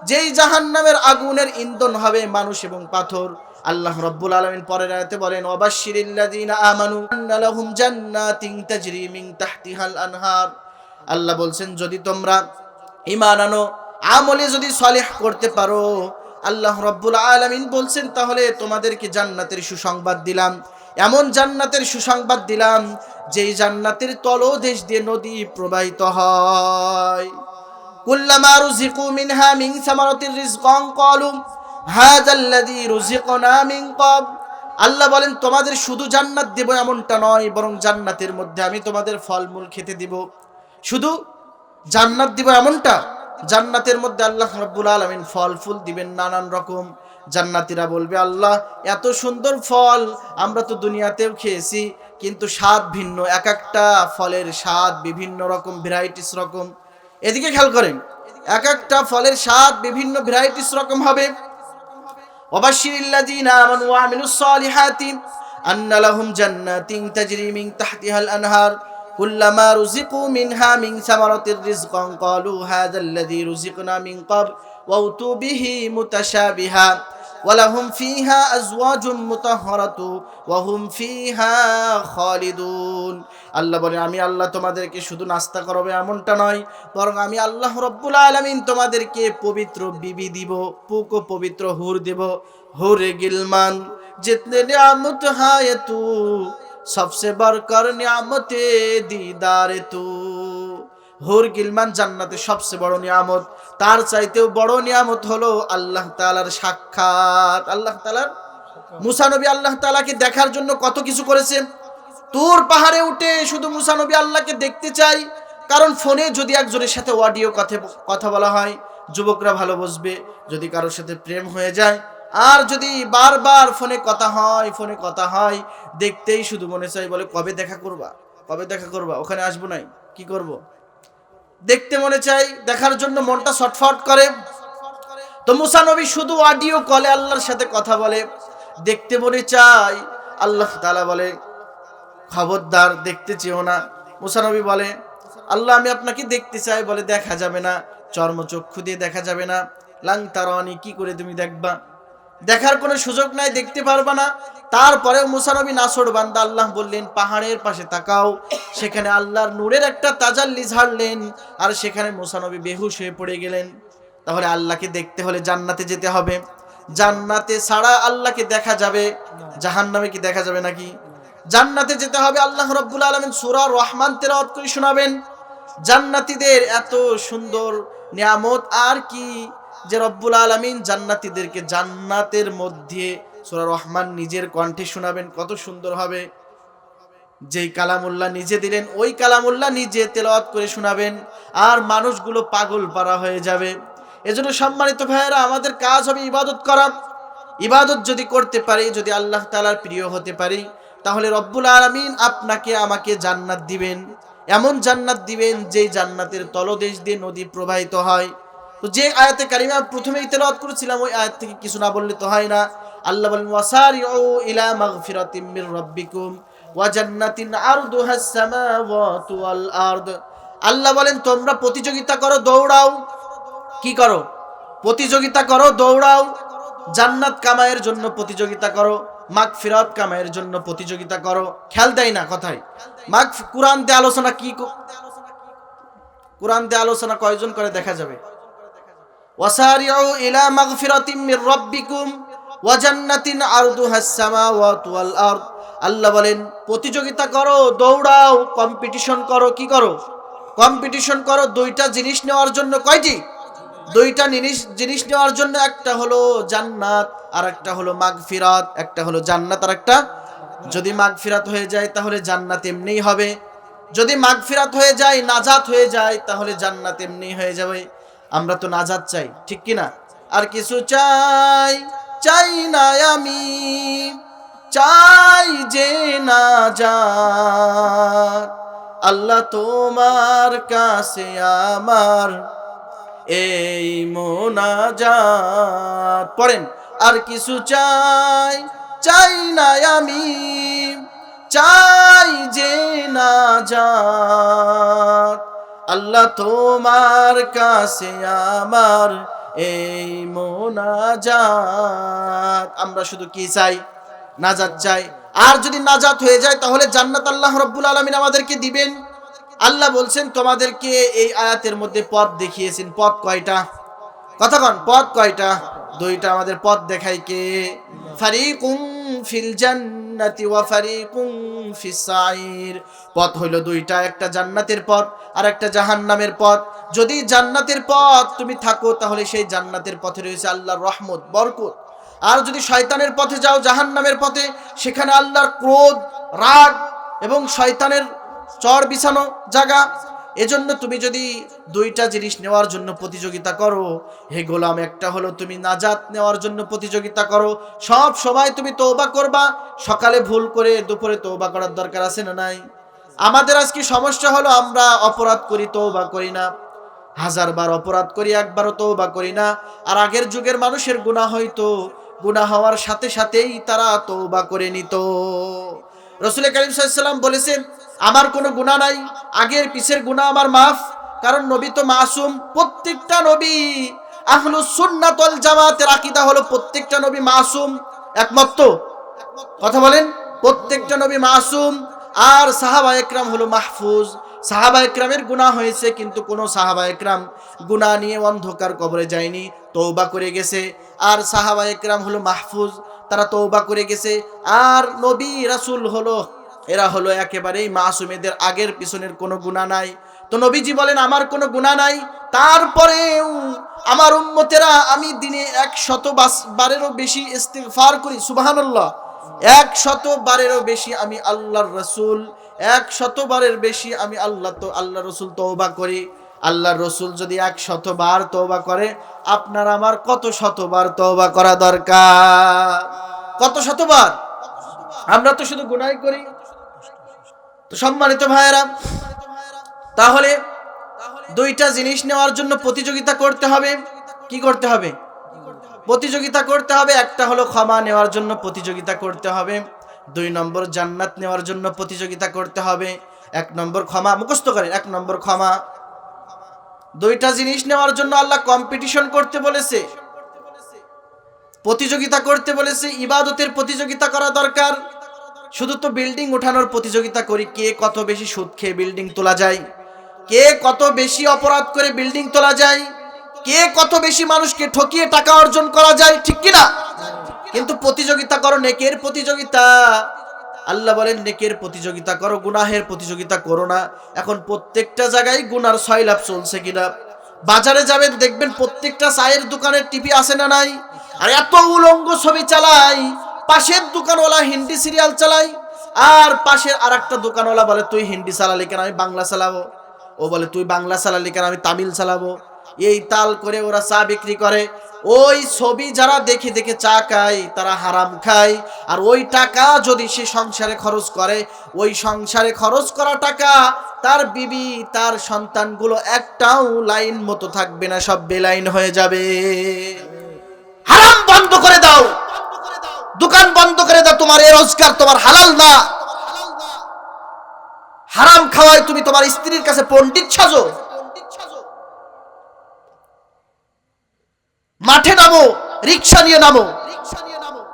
যেই জাহান্নামের আগুনের ইন্ধন হবে মানুষ এবং পাথর। আল্লাহ রাব্বুল আলামিন পরের আয়াতে বলেন ওয়াবাশশিরিল্লাযিনা আমানু আন্না লাহুম জান্নাতিন তাজরি মিন তাহতিহাল আনহার। আল্লাহ বলছেন যদি তোমরা ঈমান আনো, আমলে যদি সালেহ করতে পারো, আল্লাহ রাব্বুল আলামিন বলছেন তাহলে তোমাদেরকে জান্নাতের সুসংবাদ দিলাম। এমন জান্নাতের সুসংবাদ দিলাম যেই জান্নাতের তলদেশ দিয়ে নদী প্রবাহিত হয়। কুল্লামা রুজিকু মিনহা মিন সামারাতির রিজকান ক্বালু হাযাল্লাযী রুজিকনা মিন ক্বাব। আল্লাহ বলেন তোমাদের শুধু জান্নাত দেব এমনটা নয়, বরং জান্নাতের মধ্যে আমি তোমাদের ফলমূল খেতে দিব। শুধু জান্নাত দিব এমনটা, জান্নাতের মধ্যে আল্লাহ রাব্বুল আলামিন ফল ফুল দিবেন নানান রকম। জান্নাতীরা বলবে আল্লাহ এত সুন্দর ফল আমরা তো দুনিয়াতেও খেয়েছি, কিন্তু স্বাদ ভিন্ন, এক একটা ফলের স্বাদ বিভিন্ন রকম, ভ্যারাইটিস রকম। এদিকে খেয়াল করেন, এক একটা ফলের স্বাদ বিভিন্ন ভ্যারাইটিস রকম হবে। ওয়াবাশশিরিল্লাযিনা আমানু ওয়া আমিলুস সালিহাতি আন্না লাহুম জান্নাতিন তাজরি মিন তাহতিহাল আনহার কুল্লামা রুজিকু মিনহা মিন সামারাতির রিজকান ক্বালু হাযাল্লাযী রুজিকনা মিন ক্বাব ওয়া উতু বিহি মুতাশাবিহা ওয়া লাহুম ফিহা আজওয়াজুম মুতাহহারাতু ওয়া হুম ফিহা খালিদুন। আল্লাহ বলেন আমি আল্লাহ তোমাদেরকে শুধু নাস্তা করাবো এমনটা নয়, বরং আমি আল্লাহ রাব্বুল আলামিন তোমাদেরকে পবিত্র বিবি দিব, পুকো পবিত্র হুর দেব। হুরে গিলমান জিতনে নিয়ামত হায় তু সবসে বড়কর নিয়ামতে দিদারে তু। হুর গিলমান জান্নাতে সবচেয়ে বড় নিয়ামত, তার চাইতেও বড় নিয়ামত হলো আল্লাহ তাআলার সাক্ষাৎ। আল্লাহ তাআলার মুসা নবী আল্লাহ তাআলাকে দেখার জন্য কত কিছু করেছে। তুর পাহাড়ে উঠে শুধু মুসা নবী আল্লাহকে দেখতে চাই, কারণ ফোনে যদি একজনের সাথে অডিও কথা বলা হয়, যুবকরা ভালো বুঝবে। যদি কারোর সাথে প্রেম হয়ে যায়, আর যদি বারবার ফোনে কথা হয়, দেখতেই শুধু মনে চাই, বলে কবে দেখা করবা, ওখানে আসবো নাই, কি করব। দেখতে মনে চাই, দেখার জন্য মনটা ছটফট করে। তো মুসা নবী শুধু অডিও কলে আল্লাহর সাথে কথা বলে, দেখতে মনে চাই। আল্লাহ তাআলা বলে, খবরদার দেখতে চেও না। মুসা নবী বলে, আল্লাহ আমি আপনাকে দেখতে চাই। বলে, দেখা যাবে না, চর্মচক্ষু দিয়ে দেখা যাবে না। লাং তারানি, কি করে তুমি দেখবা, দেখার কোনো সুযোগ নাই, দেখতে পারবা না। তারপরে মুসা নবী নাছর বান্দা, আল্লাহ বললেন পাহাড়ের পাশে তাকাও। সেখানে আল্লাহর নূরের একটা তাজাল্লি ঝাড়লেন, আর সেখানে মুসা নবী বেহুশ হয়ে পড়ে গেলেন। তাহলে আল্লাহকে দেখতে হলে জান্নাতে যেতে হবে। জান্নাতে ছাড়া আল্লাহকে দেখা যাবে, জাহান্নামে কি দেখা যাবে নাকি? জান্নাতে যেতে হবে। আল্লাহ রাব্বুল আলামিন সূরা রহমান তেলাওয়াত করে শোনাবেন। জান্নাতীদের এত সুন্দর নিয়ামত আর কি, যে রব্বুল আলামিন জান্নাতীদেরকে জান্নাতের মধ্যে সূরা রহমান নিজের কণ্ঠে শোনাবেন। কত সুন্দর হবে। যেই কালামুল্লাহ নিজে দিলেন, ওই কালামুল্লাহ নিজে তেলাওয়াত করে শোনাবেন, আর মানুষগুলো পাগল পারা হয়ে যাবে। এজন্য সম্মানিত ভাইয়েরা, আমাদের কাজ হবে ইবাদত করা। ইবাদত যদি করতে পারি, যদি আল্লাহ তাআলার প্রিয় হতে পারি, তাহলে রব্বুল আলামিন আপনাকে আমাকে জান্নাত দিবেন। এমন জান্নাত দিবেন যেই জান্নাতের তলদেশ দিয়ে নদী প্রবাহিত হয়। তো যে আয়াতে কারিমা প্রথমেই তেলাওয়াত করেছিলাম, ওই আয়াত থেকে কিছু না বললে তো হয় না। আল্লাহ বলেন, ওয়াসারিউ ইলা মাগফিরাতিম মির রাব্বিকুম ওয়া জান্নাতিন আরদুহাস সামাওয়াতু ওয়াল আরদ। আল্লাহ বলেন, তোমরা প্রতিযোগিতা করো, দৌড়াও। কি করো? প্রতিযোগিতা করো, দৌড়াও। জান্নাত কামায়ের জন্য প্রতিযোগিতা করো, মাগফিরাত কামায়ের জন্য প্রতিযোগিতা করো। খেয়াল দেয় না কথায়। কোরআন দিয়ে আলোচনা কোরআন দিয়ে আলোচনা কয়জন করে দেখা যাবে? ওয়াসারিউ ইলা মাগফিরাতিম মির রাব্বিকুম ওয়া জান্নাতিন আরদুহাস সামাওয়াতু ওয়াল আরদ। আল্লাহ বলেন, প্রতিযোগিতা করো, দৌড়াও, কম্পিটিশন করো। কি করো? কম্পিটিশন করো। দুইটা জিনিস নেওয়ার জন্য। কয়টি? দুইটা জিনিস নেওয়ার জন্য। একটা হলো জান্নাত, আর একটা হলো মাগফিরাত। একটা হলো জান্নাত, আর একটা, যদি মাগফিরাত হয়ে যায় তাহলে জান্নাত এমনিই হবে। যদি মাগফিরাত হয়ে যায়, নাজাত হয়ে যায়, তাহলে জান্নাত এমনি হয়ে যাবে। আমরা তো নাজাত চাই, ঠিক কি না? আর কিছু চাই না আমি, চাই যে নাজাত। আল্লাহ তোমার কাছে আমার এই মোনাজাত। পড়েন, আর কিছু চাই না আমি, চাই যে নাজাত। আল্লাহ তোমার কাছে আমার এই মোনাজাত। আমরা শুধু কি চাই? নাজাত চাই। আর যদি নাজাত হয়ে যায় তাহলে জান্নাত আল্লাহ রাব্বুল আলামিন আমাদেরকে দিবেন। আল্লাহ বলছেন, তোমাদেরকে এই আয়াতের মধ্যে পথ দেখিয়েছেন। পথ কয়টা? কথা কন, পথ কয়টা? দুইটা। আমাদের পথ দেখাই কে? ফারিকুম ফিল জান্নাতি ওয়া ফারিকুম ফিস সাইর। পথ হইল দুইটা, একটা জান্নাতের পথ আর একটা জাহান্নামের পথ। যদি জান্নাতের পথ তুমি থাকো, তাহলে সেই জান্নাতের পথে রয়েছে আল্লাহর রহমত, বরকত। আর যদি শয়তানের পথে যাও, জাহান্নামের পথে, সেখানে আল্লাহর ক্রোধ, রাগ এবং শয়তানের চর বিছানো জায়গা। এজন্য তুমি যদি দুইটা জিনিস নেওয়ার জন্য প্রতিযোগিতা করো, হে গোলাম, একটা হলো তুমি নাজাত নেওয়ার জন্য প্রতিযোগিতা করো। সব সময় তুমি তওবা করবা। সকালে ভুল করে দুপুরে তওবা করার দরকার আছে না নাই? আমাদের আজকে সমস্যা হলো, আমরা অপরাধ করি, তওবা করি না। 1000 বার অপরাধ করি, একবারও তওবা করি না। আর আগের যুগের মানুষের গুনাহ হইতো, গুনাহ হওয়ার সাথে সাথেই তারা তওবা করে নিত। রাসূল কারীম সাল্লাল্লাহু আলাইহি ওয়াসাল্লাম বলেছেন, আমার কোনো গুনাহ নাই, আগের পিছের গুনাহ আমার মাফ। কারণ নবী তো মাসুম। প্রত্যেকটা নবী, আহলুস সুন্নাত ওয়াল জামাতের আকীদা হলো প্রত্যেকটা নবী মাসুম। একমত তো? কথা বলেন। প্রত্যেকটা নবী মাসুম। আর সাহাবায়ে কেরাম হলো মাহফুজ। সাহাবায়ে কেরামের গুনাহ হয়েছে, কিন্তু কোন সাহাবায়ে কেরাম গুনাহ নিয়ে অন্ধকার কবরে যায়নি, তওবা করে গেছে। আর সাহাবায়ে কেরাম হলো মাহফুজ, তারা তওবা করে গেছে। আর নবী রাসূল হলো, এরা হলো একেবারেই মাসুম, এদের আগের পিছনের কোনো গুনাহ নাই। তো নবীজি বলেন, আমার কোনো গুনাহ নাই, তারপরেও আমার উম্মতেরা, আমি দিনে 100 বারেরও বেশি ইস্তিগফার করি। সুবহানাল্লাহ। 100 বারেরও বেশি আমি আল্লাহর রাসূল 100 বারের বেশি আমি আল্লাহ রসুল তওবা করি। আল্লাহ রসুল যদি 100 বার তওবা করে, আপনার আমার কত শতবার তওবা করা দরকার? কত শতবার? আমরা তো শুধু গুনাহ করি। তো সম্মানিত ভাইয়েরা, তাহলে দুইটা জিনিস নেওয়ার জন্য প্রতিযোগিতা করতে হবে। কি করতে হবে? প্রতিযোগিতা করতে হবে। একটা হলো ক্ষমা নেওয়ার জন্য প্রতিযোগিতা করতে হবে, 2 নম্বর জান্নাত নেওয়ার জন্য প্রতিযোগিতা করতে হবে। 1 নম্বর ক্ষমা, মুখস্থ করেন, 1 নম্বর ক্ষমা। দুইটা জিনিস নেওয়ার জন্য আল্লাহ কম্পিটিশন করতে বলেছে, প্রতিযোগিতা করতে বলেছে। ইবাদতের প্রতিযোগিতা করা দরকার। শুধু তো বিল্ডিং উঠানোর প্রতিযোগিতা করি, কে কত বেশি সুদ খেয়ে বিল্ডিং তোলা যায়, কে কত বেশি অপরাধ করে বিল্ডিং তোলা যায়, কে কত বেশি মানুষকে ঠকিয়ে টাকা অর্জন করা যায়, ঠিক কিনা? কিন্তু প্রতিযোগিতা করো নেকের প্রতিযোগিতা। আল্লাহ বলেন নেকের প্রতিযোগিতা করো, গুনাহের প্রতিযোগিতা করো না। এখন প্রত্যেকটা জায়গায় গুনার সয়লাভ চলছে কিনা। বাজারে যাবেন, দেখবেন প্রত্যেকটা চায়ের দোকানের টিভি আছে না নাই? আর এত উলঙ্গ ছবি চালাই, পাশের দোকানওয়ালা হিন্দি সিরিয়াল চালাই, আর পাশের আরেকটা দোকানওয়ালা বলে তুই হিন্দি চালালি কেন, আমি বাংলা চালাবো। ও বলে তুই বাংলা চালালি কেন, আমি তামিল চালাবো। এই তাল করে ওরা চা বিক্রি করে। ওই ছবি যারা দেখে দেখে চা খায়, তারা হারাম খায়। আর ওই টাকা যদি সে সংসারে খরচ করে, ওই সংসারে খরচ করা টাকা তার বিবি, তার সন্তানগুলো একটাও লাইন মতো থাকবে না, সব বেলাইন হয়ে যাবে। হারাম বন্ধ করে দাও, দোকান বন্ধ করে দাও। তোমার এই রোজগার তোমার হালাল না। হারাম খাওয়ায় তুমি তোমার স্ত্রীর কাছে পণ্ডিত সাজো। মাঠে নামো, রিক্সা নিয়ে নামো,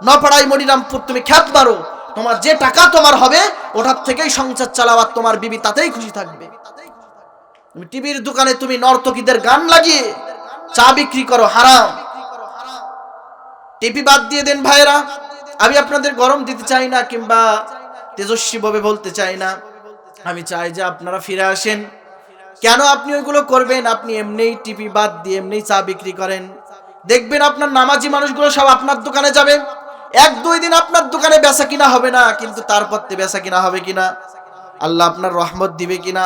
নপাড়াই মনিরামপুর তুমি খ্যাত মারো, তোমার যে টাকা তোমার হবে ওটার থেকেই সংসার চালাবার, তোমার বিবি তাতেই খুশি থাকবে। তুমি টিভির দোকানে তুমি নর্তকীদের গান লাগিয়ে চা বিক্রি করো, হারাম। টিভি বাদ দিয়ে দেন ভাইরা। আমি আপনাদের গরম দিতে চাই না, কিংবা তেজস্বী ভাবে বলতে চাই না। আমি চাই যে আপনারা ফিরে আসেন। কেন আপনি ওইগুলো করবেন? আপনি এমনিই টিভি বাদ দিয়ে এমনি চা বিক্রি করেন, দেখবেন আপনার নামাজি মানুষগুলো সব আপনার দোকানে যাবে। 1-2 দিন আপনার দোকানে বেচা কিনা হবে না, কিন্তু তারপর বেচা কিনা হবে কিনা, আল্লাহ আপনার রহমত দিবে কিনা।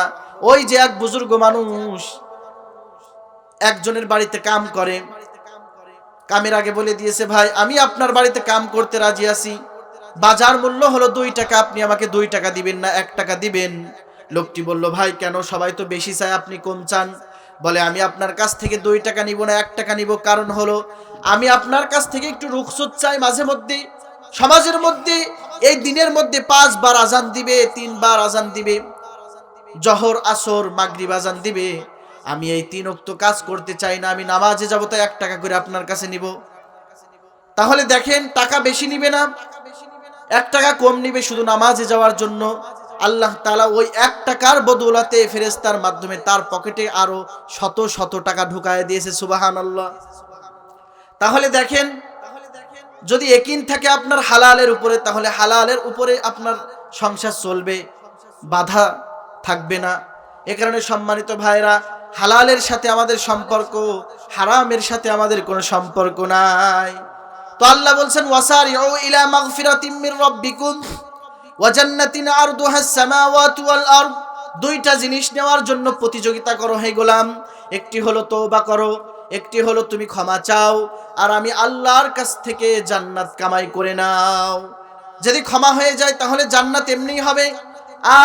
ওই যে এক বুজুর্গ মানুষ একজনের বাড়িতে কাম করে, কামের আগে বলে দিয়েছে, ভাই আমি আপনার বাড়িতে কাম করতে রাজি আছি, বাজার মূল্য হলো 2 টাকা, আপনি আমাকে 2 টাকা দিবেন না 1 টাকা দিবেন। লোকটি বলল, ভাই কেন, সবাই তো বেশি চায়, আপনি কম চান? বলে, আমি আপনার কাছ থেকে 2 টাকা নিব না 1 টাকা নিব, কারণ হলো আমি আপনার কাছ থেকে একটু রুখসত চাই। মাঝে মধ্যে সমাজের মধ্যে এই দিনের মধ্যে 5 বার আজান দিবে, 3 বার আজান দিবে, জহর আসর মাগরিব আজান দিবে, আমি এই 3 ওয়াক্ত কাজ করতে চাই না, আমি নামাজে যাব, তাই 1 টাকা করে আপনার কাছে নিব। তাহলে দেখেন, টাকা বেশি নিবে না, 1 টাকা কম নিবে শুধু নামাজে যাওয়ার জন্য। আল্লাহ তাআলা ওই 1 টাকার বদৌলতে ফেরেশতার মাধ্যমে তার পকেটে আরো শত শত টাকা ঢুকায় দিয়েছে, সুবহানাল্লাহ। তাহলে দেখেন, যদি ইয়াকিন থাকে আপনার হালালের উপরে, তাহলে হালালের উপরে আপনার সংসার চলবে, বাধা থাকবে না। এ কারণে সম্মানিত ভাইরা, হালালের সাথে আমাদের সম্পর্ক, হারামের সাথে আমাদের কোনো সম্পর্ক নাই। তো আল্লাহ বলছেন, ওয়াসারিউ ইলা মাগফিরাতিম মির রাব্বিকুম ওয়া জান্নাতিন আরদুহাস সামাওয়াতু ওয়াল আরদ। 2টা জিনিস নেওয়ার জন্য প্রতিযোগিতা করো হে গোলাম। একটি হলো তওবা করো, একটি হলো তুমি ক্ষমা চাও, আর আমি আল্লাহর কাছ থেকে জান্নাত কামাই করে নাও। যদি ক্ষমা হয়ে যায় তাহলে জান্নাত এমনিই হবে।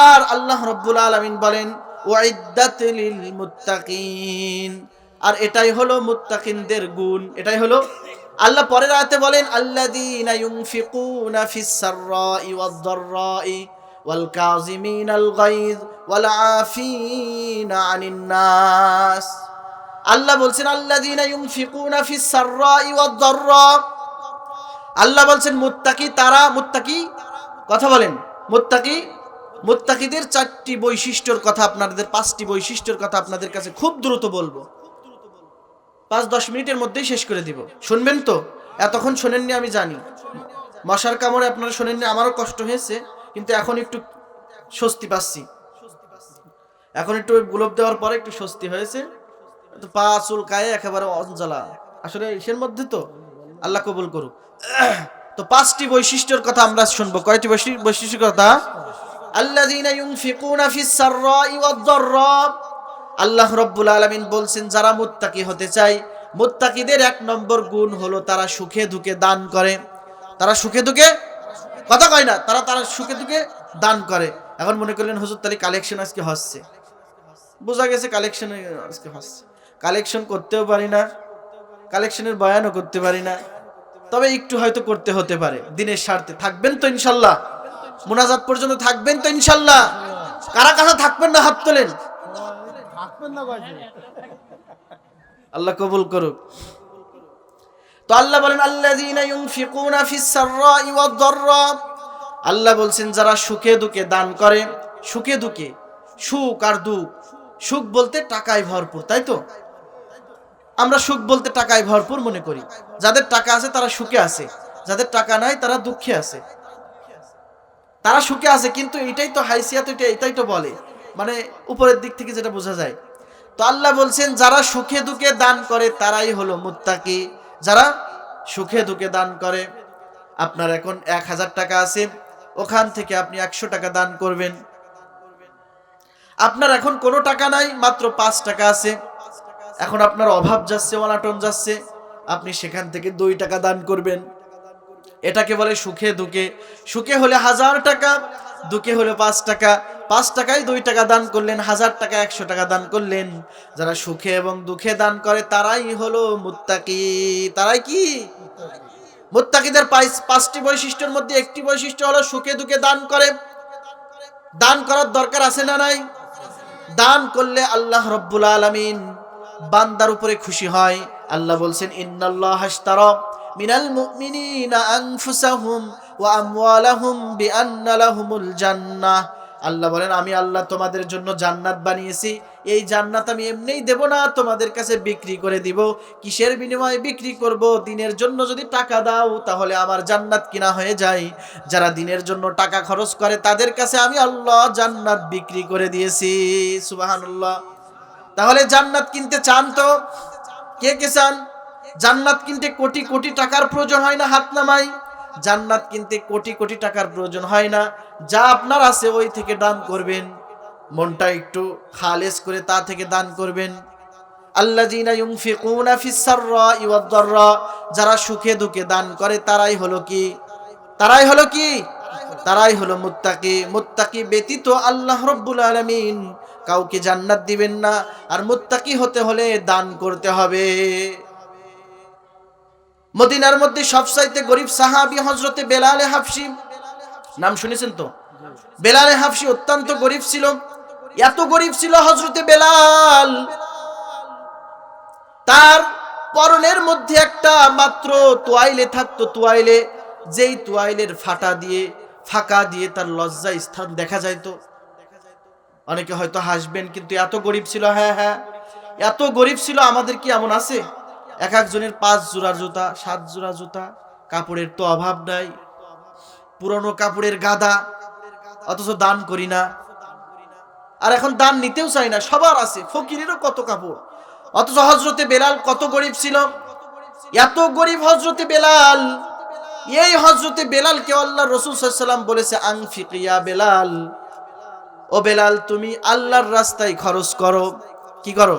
আর আল্লাহ রাব্বুল আলামিন বলেন, উইদ্দাত লিল মুত্তাকিন, আর এটাই হলো মুত্তাকিনদের গুণ। এটাই হলো, আল্লাহ পরের আয়াতে বলেন, আল্লাযীনা ইউনফিকুনা ফিস সাররাই ওয়াদ দাররাই ওয়াল কাযিমিনাল গায়জ ওয়াল আফিনা আনিন নাস। আল্লাহ বলছেন, আল্লাযীনা ইউনফিকুনা ফিস সাররাই ওয়াদ দাররা। আল্লাহ বলছেন মুত্তাকি তারা, মুত্তাকি কথা বলেন, মুত্তাকিদের 4টি বৈশিষ্ট্যের কথা, আপনাদের 5টি বৈশিষ্ট্যের কথা আপনাদের কাছে খুব দ্রুত বলবো, 5-10 মিনিটের মধ্যেই শেষ করে দিব। শুনবেন তো? এতক্ষণ শোনেননি আমি জানি, মশার কামড়ে আপনারা শোনেননি, আমারও কষ্ট হয়েছে, কিন্তু এখন একটু স্বস্তি পাচ্ছি। এখন একটু গোলপ দেওয়ার পরে একটু স্বস্তি হয়েছে। তো পা চুলকায় একেবারে অঞ্জলা, আসলে এর মধ্যে তো আল্লাহ কবুল করুক। তো 5টি বৈশিষ্ট্যের কথা আমরা শুনবো। কয়টি বৈশিষ্ট্যের কথা? আল্লাযীনা ইউনফিকুনা ফিস সাররাই ওয়াদ দাররা। আল্লাহ রাব্বুল আলামিন বলছেন যারা মুত্তাকি হতে চায়, মুত্তাকিদের এক নম্বর গুণ হলো তারা সুখে দুঃখে দান করে। তারা সুখে দুঃখে কথা কয় না, তারা সুখে দুঃখে দান করে। এখন মনে করলেন হুজুর তাহলে কালেকশন আজকে হচ্ছে, বোঝা গেছে কালেকশন আজকে হচ্ছে। কালেকশন করতেও পারি না, কালেকশনের বয়ানও করতে পারি না, তবে একটু হয়তো করতে হতে পারে দিনের স্বার্থে। থাকবেন তো ইনশাল্লাহ? মুনাজাত পর্যন্ত থাকবেন তো ইনশাল্লাহ? কারা কারা থাকবেন না হাত তোলেন। আল্লাহ কবুল করুক। তো আল্লাহ বলেন আল্লাযীনা ইউনফিকুনা ফিস সাররাই ওয়াদ দাররা। আল্লাহ বলছেন যারা সুখে দুঃখে দান করে। সুখে দুঃখে, সুখ আর দুঃখ। সুখ বলতে টাকায় ভরপুর, তাই তো? আমরা সুখ বলতে টাকায় ভরপুর মনে করি। যাদের টাকা আছে তারা সুখে আছে, যাদের টাকা নাই তারা দুঃখে আছে। তারা সুখে আছে কিন্তু এটাই তো হাইসিয়াত, এটাই তো বলে, মানে উপরের দিক থেকে যেটা বোঝা যায়। তো আল্লাহ বলছেন যারা সুখে দুঃখে দান করে তারাই হলো মুত্তাকি। যারা সুখে দুঃখে দান করে। আপনার এখন 1000 টাকা আছে, ওখান থেকে আপনি 100 টাকা দান করবেন। আপনার এখন কোনো টাকা নাই, মাত্র 5 টাকা আছে, এখন আপনার অভাব যাচ্ছে, অনাটন যাচ্ছে, আপনি সেখান থেকে 2 টাকা দান করবেন। এটাকে বলে সুখে দুঃখে। সুখে হলে 1000 টাকা, দুঃখে হলে 5 টাকা। 5 টাকায় 2 টাকা দান করলেন, 1000 টাকা 100 টাকা দান করলেন। যারা সুখে এবং দুঃখে দান করে তারাই হলো মুত্তাকি। তারাই কি? মুত্তাকিদের 5টি বৈশিষ্ট্যের মধ্যে একটি বৈশিষ্ট্য হলো সুখে দুঃখে দান করে। দান করার দরকার আছে না নাই? দান করলে আল্লাহ রাব্বুল আলামিন বান্দার উপরে খুশি হয়। আল্লাহ বলছেন ইন্নাল্লাহা আশতারা মিনাল মুমিনিনা আনফুসাহুম ওয়া আমওয়ালাহুম বিআন্না লাহুমুল জান্নাহ। আল্লাহ বলেন আমি আল্লাহ তোমাদের জন্য জান্নাত বানিয়েছি। এই জান্নাত আমি এমনিই দেব না, তোমাদের কাছে বিক্রি করে দিব। কিসের বিনিময়ে বিক্রি করব? দিনের জন্য যদি টাকা দাও তাহলে আমার জান্নাত কিনা হয়ে যায়। যারা দিনের জন্য টাকা খরচ করে তাদের কাছে আমি আল্লাহ জান্নাত বিক্রি করে দিয়েছি। সুবহানাল্লাহ। তাহলে জান্নাত কিনতে চান তো? কে কে চান? জান্নাত কিনতে কোটি কোটি টাকার প্রয়োজন হয় না, হাত নামাই। জান্নাত কিনতে কোটি কোটি টাকার প্রয়োজন হয় না। যা আপনার আছে ওই থেকে দান করবেন, মনটা একটু খালেস করে তা থেকে দান করবেন। আল্লাযীনা ইউনফিকুনা ফিস সাররাই ওয়াদ দাররা। যারা সুখে দুঃখে দান করে তারাই হলো কি? তারাই হলো কি? তারাই হলো মুত্তাকি। মুত্তাকি ব্যতীত আল্লাহ রাব্বুল আলামিন কাউকে জান্নাত দিবেন না। আর মুত্তাকি হতে হলে দান করতে হবে। মদিনার মধ্যে সবচাইতে গরিব সাহাবী হযরতে বেলাল হাবশী, নাম শুনেছেন তো? বেলাল হাবশী অত্যন্ত গরিব ছিল। এত গরিব ছিল হযরতে বেলাল, তার পরনের মধ্যে একটা মাত্র তোয়াইলে থাকতো। তোয়াইলে, যেই তোয়াইলের ফাঁকা দিয়ে তার লজ্জা স্থান দেখা যাইতো। অনেকে হয়তো হাসবেন, কিন্তু এত গরিব ছিল। হ্যাঁ, এত গরিব ছিল। আমাদের কি এমন আছে? এক একজনের 5 জোড়া জুতা, 7 জোড়া জুতা, কাপড়ের তো অভাব নাই, পুরনো কাপড়ের গাদা, অথচ দান করি না। আর এখন দান নিতেও চাই না, সবার আছে, ফকিরেরও কত কাপড়। অথচ হযরতে বেলাল কত গরিব ছিল। এত গরিব হযরতে বেলাল। এই হযরতে বেলালকে আল্লাহ রাসূল সাল্লাল্লাহু আলাইহি ওয়াসাল্লাম বলেছে আনফিক ইয়া বেলাল, ও বেলাল তুমি আল্লাহর রাস্তায় খরচ করো। কি করো?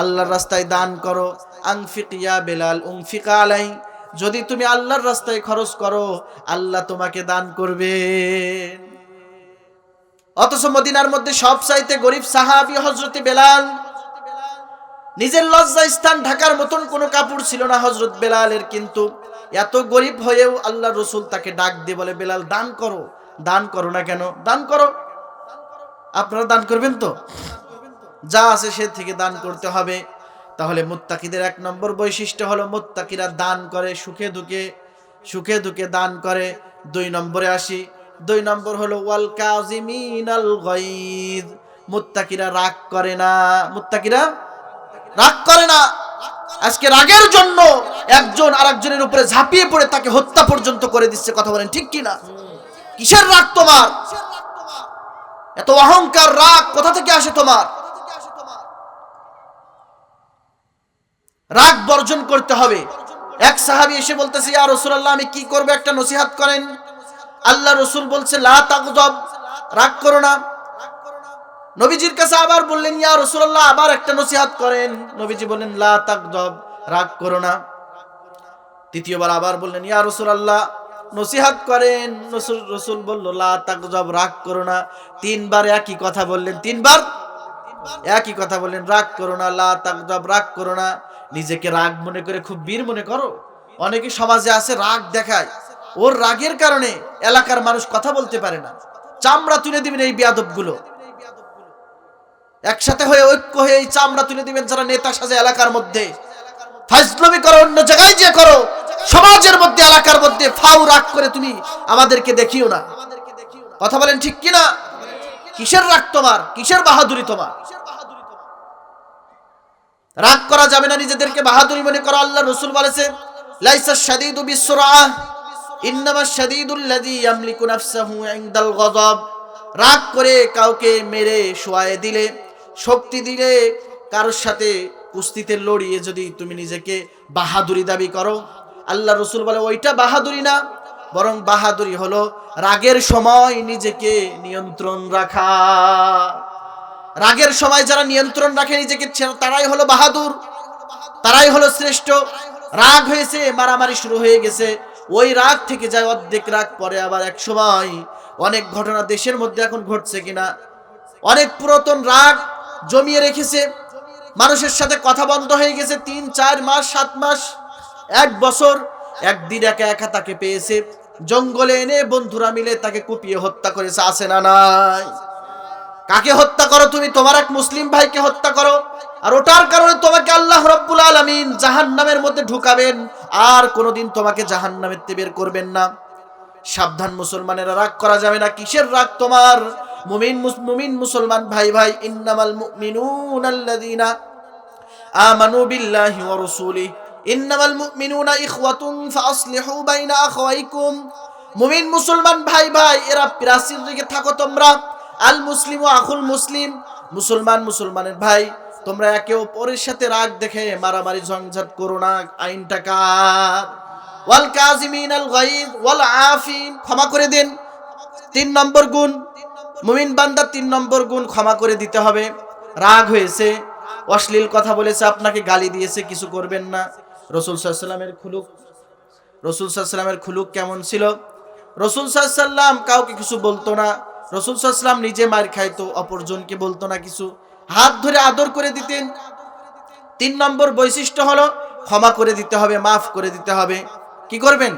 আল্লাহর রাস্তায় দান করো। আনফিক ইয়া বেলাল উনফিক আলাই। যদি তুমি আল্লাহর রাস্তায় খরচ করো আল্লাহ তোমাকে দান করবেন। অথচ মদিনার মধ্যে সবচাইতে গরিব সাহাবী হযরতে বেলাল। নিজের লজ্জা স্থান ঢাকার মতন কোনো কাপড় ছিল না হযরত বেলালের, কিন্তু এত গরিব হয়েও আল্লাহ রাসূল তাকে ডাক দিয়ে বলে বেলাল দান করো। দান করো না কেন? দান করো। আপনারা দান করবেন তো? যা আছে সে থেকে দান করতে হবে। তাহলে মুত্তাকিদের 1 নম্বর বৈশিষ্ট্য হলো মুত্তাকিরা দান করে, সুখে দুঃখে দান করে। 2 নম্বরে আসি। 2 নম্বর হলো ওয়াল কাযিমিনাল গায়জ। মুত্তাকিরা রাগ করে না। মুত্তাকিরা রাগ করে না। আজকে রাগের জন্য একজন আরেকজনের উপরে ঝাঁপিয়ে পড়ে তাকে হত্যা পর্যন্ত করে দিচ্ছে। কথা বলেন ঠিক কি না? কিসের রাগ তোমার? এত অহংকার, রাগ কোথা থেকে আসে তোমার? রাগ বর্জন করতে হবে। এক সাহাবী এসে বলতেছে ইয়া রাসূলুল্লাহ আমি কি করব, একটা নসিহত করেন। আল্লাহ রাসূল বলছে লা তাগযব, রাগ করো না। নবীজির কাছে আবার বললেন, ইয়া রাসূলুল্লাহ, আবার একটা নসিহত করেন। নবীজি বললেন, লা তাগদাব, রাগ করো না। তৃতীয়বার আবার বললেন, ইয়া রাসূলুল্লাহ, নসিহত করেন। রাসূল বলল, লা তাগদাব, রাগ করো না। তিনবার একই কথা বললেন, তিনবার একই কথা বললেন, রাগ করো না, লা তাগদাব, রাগ করো না। নিজেকে রাগ মনে করে খুব বীর মনে করো। অনেকে সমাজে আছে রাগ দেখায়, ওর রাগের কারণে এলাকার মানুষ কথা বলতে পারে না। চামড়া তুলে দিবেন এই বেয়াদবগুলো, একসাথে হয়ে ঐক্য হয়ে এই চামড়া তুলে দিবেন যারা নেতা সাজে এলাকার মধ্যে। ফাজলামি করো অন্য জায়গায় যে করো, সমাজের মধ্যে এলাকার মধ্যে ফাউ রাগ করে তুমি আমাদেরকে দেখিও না। কথা বলেন ঠিক কিনা? কিসের রাগ তোমার, কিসের বাহাদুরি তোমার? রাগ করা যাবে না, নিজেদেরকে বাহাদুরি মনে করো। আল্লাহ রাসূল বলেছে, লাইসা শাদীদু বিসসুরআহ, ইন্নামাশ শাদীদুল্লাযী ইয়ামলিকু নাফসাহু ইনদাল গযব। রাগ করে কাউকে মেরে শোয়ায়ে দিলে, শক্তি দিলে, কারোর সাথে কুস্তিতে লড়িয়ে যদি তুমি নিজেকে বাহাদুরি দাবি করো, আল্লাহ রাসূল বলে ওইটা বাহাদুরি না, বরং বাহাদুরি হলো রাগের সময় নিজেকে নিয়ন্ত্রণ রাখা। রাগের সময় যারা নিয়ন্ত্রণ রাখে নিজেকে, তারাই হলো বাহাদুর, তারাই হলো শ্রেষ্ঠ। রাগ হয়েছে, মারামারি শুরু হয়ে গেছে, ওই রাগ থেকে যায় অর্ধেক রাগ পরে আবার এক সময় অনেক ঘটনা দেশের মধ্যে এখন ঘটছে কিনা, অনেক পুরাতন রাগ জমিয়ে রেখেছে, মানুষের সাথে কথা বন্ধ হয়ে গেছে 3-4 মাস, 7 মাস, 1 বছর। একদিন একা একা তাকে পেয়েছে, জঙ্গলে এনে বন্ধুরা মিলে তাকে কুপিয়ে হত্যা করেছে, আছে না নাই? কাকে হত্যা করো তুমি? তোমার এক মুসলিম ভাইকে হত্যা করো, আর ওটার কারণে তোমাকে আল্লাহ রাব্বুল আলামিন জাহান্নামের মধ্যে ঢুকাবেন, আর কোনোদিন তোমাকে জাহান্নামের থেকে বের করবেন না। সাবধান মুসলমানেরা, রাগ করা যাবে না। কিসের রাগ তোমার? মুমিন মুসলমান ভাই ভাই, ইন্নামাল মুমিনুনাল্লাযীনা আমানু বিল্লাহি ওয়া রাসূলিহি, ইন্নামাল মুমিনুনা ইখওয়াতুন ফাসলিহু বাইনা আখাওয়াইকুম। মুমিন মুসলমান ভাই ভাই, এরা প্রাচীর দিকে থাকো তোমরা। আল মুসলিমু আখুল মুসলিম, মুসলমান মুসলমানের ভাই। তোমরা একে অপরের সাথে রাগ দেখে মারামারি ঝঞ্ঝাট করো না। আইনটা কার? ওয়াল কাযিমিনাল গায়জ ওয়াল আফিন, ক্ষমা করে দেন। 3 নম্বর গুণ মুমিন বান্দার, 3 নম্বর গুণ ক্ষমা করে দিতে হবে। রাগ হয়েছে, অশ্লীল কথা বলেছে, আপনাকে গালি দিয়েছে, কিছু করবেন না। রাসূল সাল্লাল্লাহু আলাইহি ওয়াসাল্লামের খুলুক, রাসূল সাল্লাল্লাহু আলাইহি ওয়াসাল্লামের খুলুক কেমন ছিল? রাসূল সাল্লাল্লাহু আলাইহি ওয়াসাল্লাম কাউকে কিছু বলতো না। রাসূল সাল্লাল্লাহু আলাইহি ওয়াসাল্লাম নিজে মার খাইতো, অপরজনকে বলতো না কিছু, হাত ধরে আদর করে দিতেন। 3 নম্বর বৈশিষ্ট্য হলো ক্ষমা করে দিতে হবে, মাফ করে দিতে হবে। কি করবেন?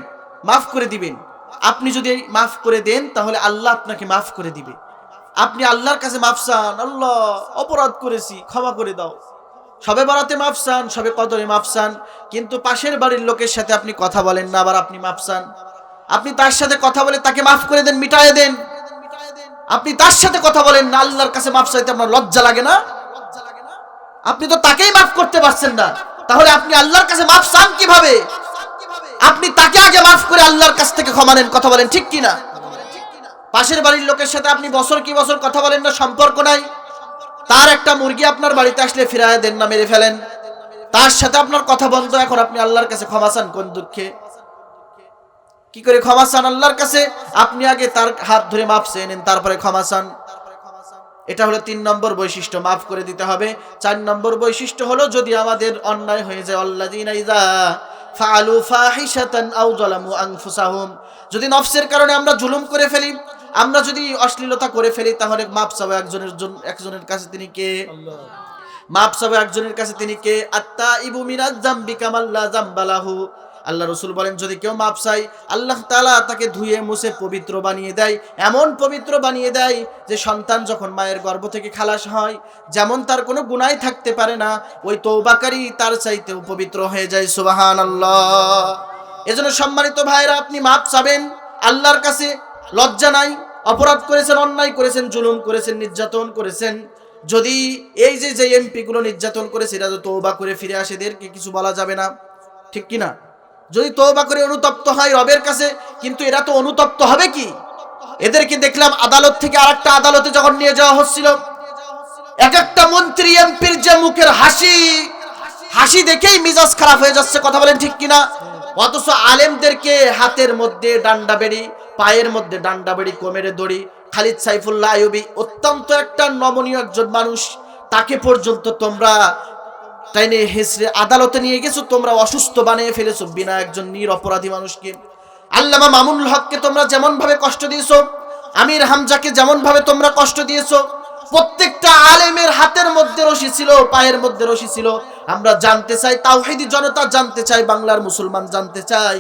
মাফ করে দিবেন। আপনি যদি মাফ করে দেন তাহলে আল্লাহ আপনাকে মাফ করে দিবে। আপনি আল্লাহর কাছে মাফ চান, আল্লাহ অপরাধ করেছি, ক্ষমা করে দাও। সবে বরাতে মাফ চান, সবে কদরে মাফ চান, কিন্তু পাশের বাড়ির লোকের সাথে আপনি কথা বলেন না, আবার আপনি মাফ চান। আপনি তার সাথে কথা বলে তাকে মাফ করে দেন, মিটায়ে দেন। আপনি তার সাথে কথা বলেন না, আল্লাহর কাছে মাফ চাইতে আপনার লজ্জা লাগে না? আপনি তো তাকেই মাফ করতে পারছেন না, তাহলে আপনি আল্লাহর কাছে মাফ চান কিভাবে? আপনি তাকে আগে মাফ করে আল্লাহর কাছ থেকে ক্ষমা নেন। কথা বলেন ঠিক কিনা? পাশের বাড়ির লোকের সাথে আপনি বছর কি বছর কথা বলেন না, সম্পর্ক নাই, তার একটা মুরগি আপনার বাড়িতে আসলে ফিরায় দেন না, মেরে ফেলেন, তার সাথে আপনার কথা বন্ধ। এখন আপনি আল্লাহর কাছে ক্ষমা চান কোন দুঃখে? কি করে ক্ষমা চান আল্লাহর কাছে? আপনি আগে তার হাত ধরে মাফ চেয়ে নেন, তারপরে ক্ষমা চান। এটা হলো 3 নম্বর বৈশিষ্ট্য, মাফ করে দিতে হবে। 4 নম্বর বৈশিষ্ট্য হলো যদি আমাদের অন্যায় হয়ে যায়, আল্লাযীনা ইযা ফাআলু ফাহিশাতান আও যালামু আনফুসাহুম, যদি নফসের কারণে আমরা জুলুম করে ফেলি, আমরা যদি অশ্লীলতা করে ফেলি, তাহলে মাফ চাবো একজনের কাছে, তিনি কে? আল্লাহ। মাফ চাবো একজনের কাছে, তিনি কে? আত্তাইবু মিনাজ যামবি কামাল লা যামবা লাহু। আল্লাহ রাসূল বলেন, যদি কেউ মাফ চায়, আল্লাহ তাআলা তাকে ধুয়ে মুছে পবিত্র বানিয়ে দেয়, এমন পবিত্র বানিয়ে দেয় যে সন্তান যখন মায়ের গর্ভ থেকে খালাস হয়, যেমন তার কোনো গুনাহ থাকতে পারে না, ওই তওবাকারী তার চাইতেও পবিত্র হয়ে যায়। সুবহানাল্লাহ। এজন্য সম্মানিত ভাইরা, আপনি মাফ চাবেন আল্লাহর কাছে, লজ্জা নাই। অপরাধ করেছেন, অন্যায় করেছেন, জুলুম করেছেন, নির্যাতন করেছেন, যদি এই যে এমপি গুলো নির্যাতন করেছে, এরা তো তওবা করে ফিরে আসে, এদেরকে কিছু বলা যাবে না, ঠিক কিনা? যদি তওবা করে অনুতপ্ত হয় রবের কাছে, কিন্তু এরা তো অনুতপ্ত হবে কি? এদেরকে দেখলাম আদালত থেকে আরেকটা আদালতে যখন নিয়ে যাওয়া হচ্ছিল, এক একটা মন্ত্রী এমপির যে মুখের হাসি দেখেই মিজাজ খারাপ হয়ে যাচ্ছে। কথা বলেন ঠিক কিনা? অথচ আলেমদেরকে হাতের মধ্যে ডান্ডা বেড়ি, পায়ের মধ্যে ডান্ডা বেড়ি, কোমরে দড়ি, খালিদ সাইফুল্লাহ আইয়ুবী অত্যন্ত একটা নমনীয় একজন মানুষ, তাকে পর্যন্ত তোমরা তাইনে হেসরে আদালতে নিয়ে গেছো, তোমরা অসুস্থ বানিয়ে ফেলেছো বিনা একজন নিরপরাধী মানুষকে। আল্লামা মামুনুল হককে তোমরা যেমন ভাবে কষ্ট দিয়েছো, আমির হামজাকে যেমন ভাবে তোমরা কষ্ট দিয়েছো, প্রত্যেকটা আলেমের হাতের মধ্যে রশি ছিল, পায়ের মধ্যে রশি ছিল। আমরা জানতে চাই, তাওহীদি জনতা জানতে চাই, বাংলার মুসলমান জানতে চাই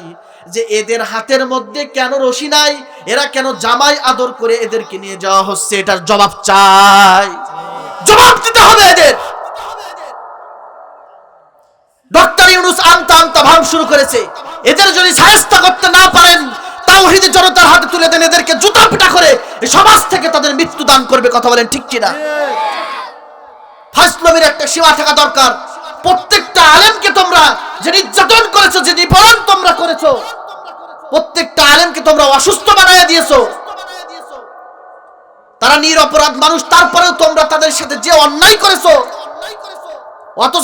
যে এদের হাতের মধ্যে কেন রশি নাই, এরা কেন জামাই আদর করে এদেরকে নিয়ে যাওয়া হচ্ছে, এটার জবাব চাই, জবাব দিতে হবে এদের। ডক্টর ইউনূস আমতা আমতা ভাব শুরু করেছে, এদের যদি শায়েস্তা করতে না পারেন তাওহীদি জনতার হাতে তুলে দেন, এদেরকে জুতা পিটা করে এই সমাজ থেকে তাদের মৃত্যু দান করবে। কথা বলেন ঠিক কিনা? ফাজলামির একটা সীমা থাকা দরকার। প্রত্যেকটা আলেমকে তোমরা যে নির্যাতন করেছো, যে নিপীড়ন তোমরা করেছো, প্রত্যেকটা আলেমকে তোমরা অসুস্থ বানায় দিয়েছো। তারা নিরপরাধ মানুষ, তারপরেও তোমরা তাদের সাথে যে অন্যায় করেছো, অথচ